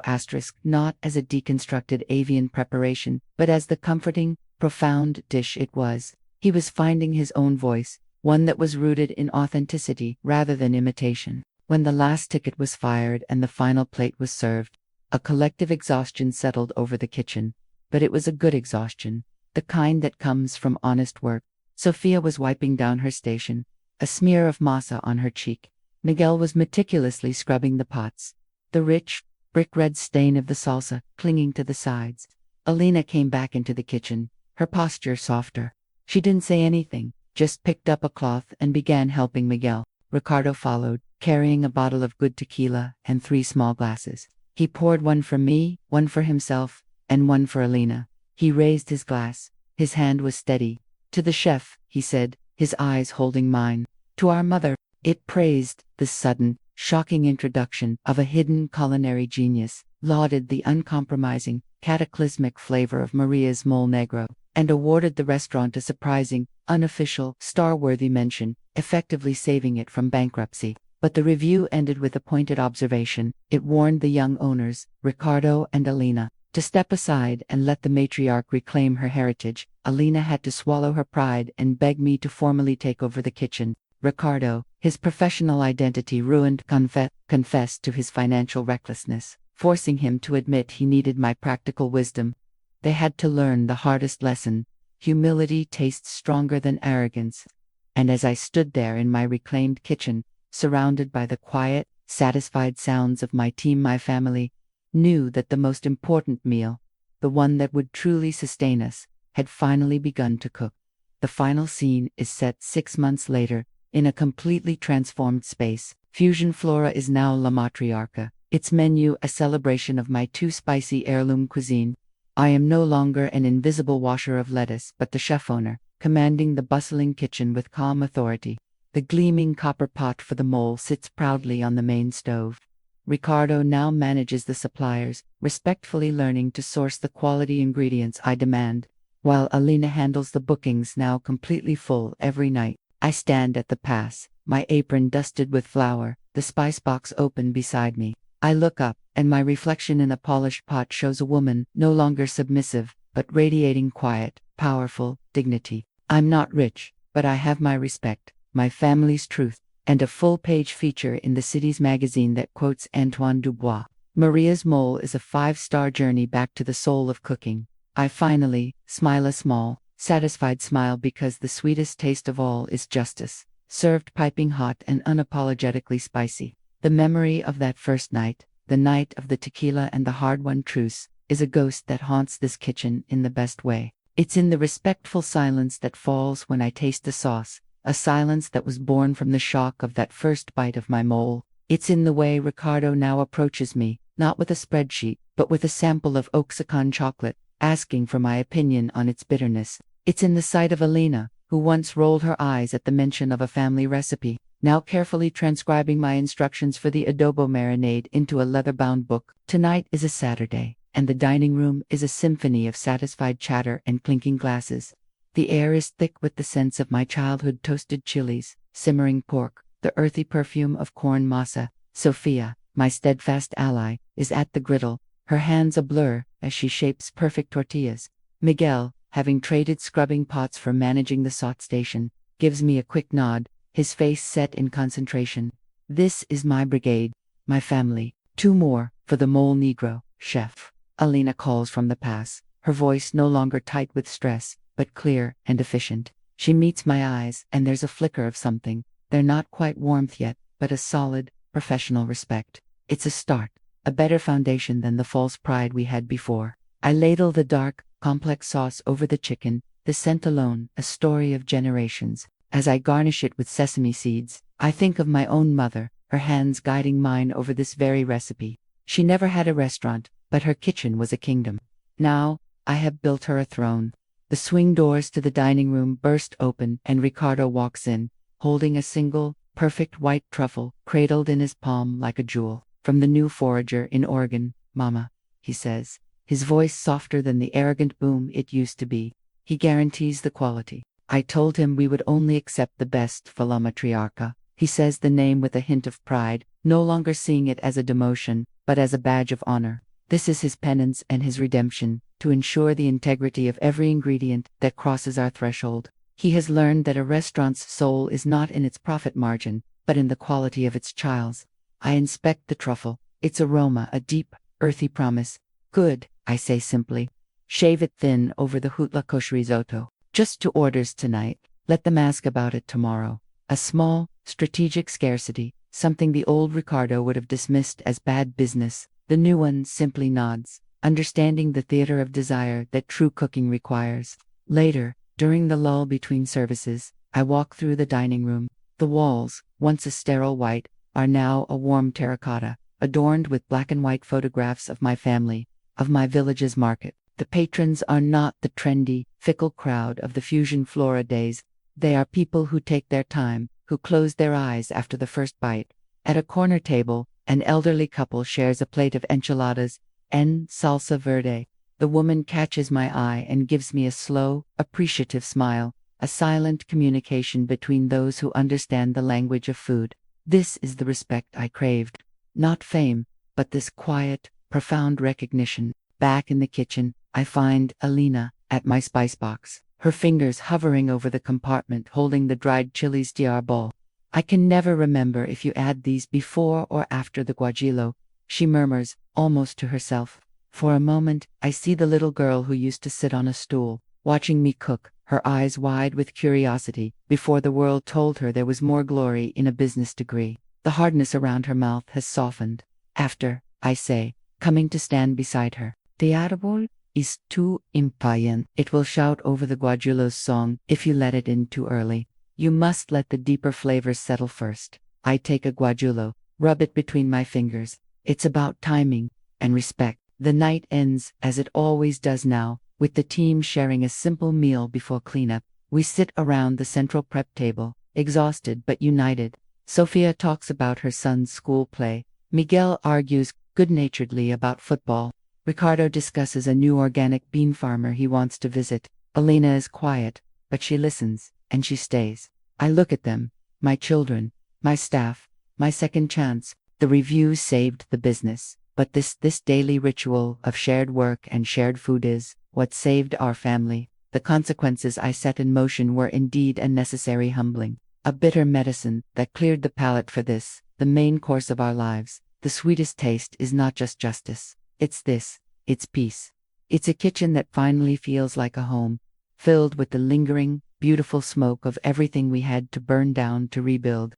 not as a deconstructed avian preparation, but as the comforting, profound dish it was. He was finding his own voice, one that was rooted in authenticity rather than imitation. When the last ticket was fired and the final plate was served, a collective exhaustion settled over the kitchen. But it was a good exhaustion, the kind that comes from honest work. Sophia was wiping down her station, a smear of masa on her cheek. Miguel was meticulously scrubbing the pots, the rich, brick-red stain of the salsa clinging to the sides. Elena came back into the kitchen, her posture softer. She didn't say anything, just picked up a cloth and began helping Miguel. Ricardo followed, carrying a bottle of good tequila and 3 small glasses. He poured one for me, one for himself, and one for Elena. He raised his glass. His hand was steady. To the chef, he said, his eyes holding mine. To our mother. It praised the sudden, shocking introduction of a hidden culinary genius, lauded the uncompromising, cataclysmic flavor of Maria's mole negro, and awarded the restaurant a surprising, unofficial, star-worthy mention, effectively saving it from bankruptcy. But the review ended with a pointed observation. It warned the young owners, Ricardo and Elena, to step aside and let the matriarch reclaim her heritage. Elena had to swallow her pride and beg me to formally take over the kitchen. Ricardo, his professional identity ruined, confessed to his financial recklessness, forcing him to admit he needed my practical wisdom. They had to learn the hardest lesson: humility tastes stronger than arrogance. And as I stood there in my reclaimed kitchen, surrounded by the quiet, satisfied sounds of my team, my family, knew that the most important meal, the one that would truly sustain us, had finally begun to cook. The final scene is set 6 months later, in a completely transformed space. Fusion Flora is now La Matriarca, its menu a celebration of my too spicy heirloom cuisine. I am no longer an invisible washer of lettuce but the chef-owner, commanding the bustling kitchen with calm authority. The gleaming copper pot for the mole sits proudly on the main stove. Ricardo now manages the suppliers, respectfully learning to source the quality ingredients I demand, while Elena handles the bookings now completely full every night. I stand at the pass, my apron dusted with flour, the spice box open beside me. I look up, and my reflection in a polished pot shows a woman, no longer submissive, but radiating quiet, powerful dignity. I'm not rich, but I have my respect, my family's truth, and a full-page feature in the city's magazine that quotes Antoine Dubois. Maria's mole is a 5-star journey back to the soul of cooking. I finally smile a small, satisfied smile because the sweetest taste of all is justice, served piping hot and unapologetically spicy. The memory of that first night, the night of the tequila and the hard-won truce, is a ghost that haunts this kitchen in the best way. It's in the respectful silence that falls when I taste the sauce, a silence that was born from the shock of that first bite of my mole. It's in the way Ricardo now approaches me, not with a spreadsheet, but with a sample of Oaxacan chocolate, asking for my opinion on its bitterness. It's in the sight of Alina, who once rolled her eyes at the mention of a family recipe, now carefully transcribing my instructions for the adobo marinade into a leather-bound book. Tonight is a Saturday, and the dining room is a symphony of satisfied chatter and clinking glasses. The air is thick with the scents of my childhood toasted chilies, simmering pork, the earthy perfume of corn masa. Sophia, my steadfast ally, is at the griddle, her hands a blur as she shapes perfect tortillas. Miguel, having traded scrubbing pots for managing the saute station, gives me a quick nod, his face set in concentration. This is my brigade, my family. 2 more, for the mole negro, chef. Alina calls from the pass, her voice no longer tight with stress, but clear and efficient. She meets my eyes, and there's a flicker of something. They're not quite warmth yet, but a solid, professional respect. It's a start, a better foundation than the false pride we had before. I ladle the dark, complex sauce over the chicken, the scent alone, a story of generations. As I garnish it with sesame seeds, I think of my own mother, her hands guiding mine over this very recipe. She never had a restaurant, but her kitchen was a kingdom. Now, I have built her a throne. The swing doors to the dining room burst open and Ricardo walks in, holding a single, perfect white truffle, cradled in his palm like a jewel. From the new forager in Oregon, Mama, he says, his voice softer than the arrogant boom it used to be. He guarantees the quality. I told him we would only accept the best for La Matriarca. He says the name with a hint of pride, no longer seeing it as a demotion, but as a badge of honor. This is his penance and his redemption, to ensure the integrity of every ingredient that crosses our threshold. He has learned that a restaurant's soul is not in its profit margin, but in the quality of its chiles. I inspect the truffle, its aroma a deep, earthy promise. Good, I say simply. Shave it thin over the hutla kosh risotto. Just 2 orders tonight, let them ask about it tomorrow. A small, strategic scarcity, something the old Ricardo would have dismissed as bad business. The new one simply nods, understanding the theater of desire that true cooking requires. Later, during the lull between services, I walk through the dining room. The walls, once a sterile white, are now a warm terracotta, adorned with black and white photographs of my family, of my village's market. The patrons are not the trendy, fickle crowd of the Fusion Flora days. They are people who take their time, who close their eyes after the first bite. At a corner table, an elderly couple shares a plate of enchiladas and salsa verde. The woman catches my eye and gives me a slow, appreciative smile, a silent communication between those who understand the language of food. This is the respect I craved. Not fame, but this quiet, profound recognition. Back in the kitchen, I find Alina at my spice box, her fingers hovering over the compartment holding the dried chilies diarbol. I can never remember if you add these before or after the guajillo, she murmurs, almost to herself. For a moment, I see the little girl who used to sit on a stool, watching me cook, her eyes wide with curiosity, before the world told her there was more glory in a business degree. The hardness around her mouth has softened. After, I say, coming to stand beside her. The árbol is too impatient. It will shout over the guajillo's song if you let it in too early. You must let the deeper flavors settle first. I take a guajillo, rub it between my fingers. It's about timing and respect. The night ends, as it always does now, with the team sharing a simple meal before cleanup. We sit around the central prep table, exhausted but united. Sophia talks about her son's school play. Miguel argues good-naturedly about football. Ricardo discusses a new organic bean farmer he wants to visit. Alina is quiet, but she listens, and she stays. I look at them, my children, my staff, my second chance. The review saved the business, but this daily ritual of shared work and shared food is what saved our family. The consequences I set in motion were indeed a necessary humbling. A bitter medicine that cleared the palate for this, the main course of our lives. The sweetest taste is not just justice. It's this. It's peace. It's a kitchen that finally feels like a home, filled with the lingering, beautiful smoke of everything we had to burn down to rebuild.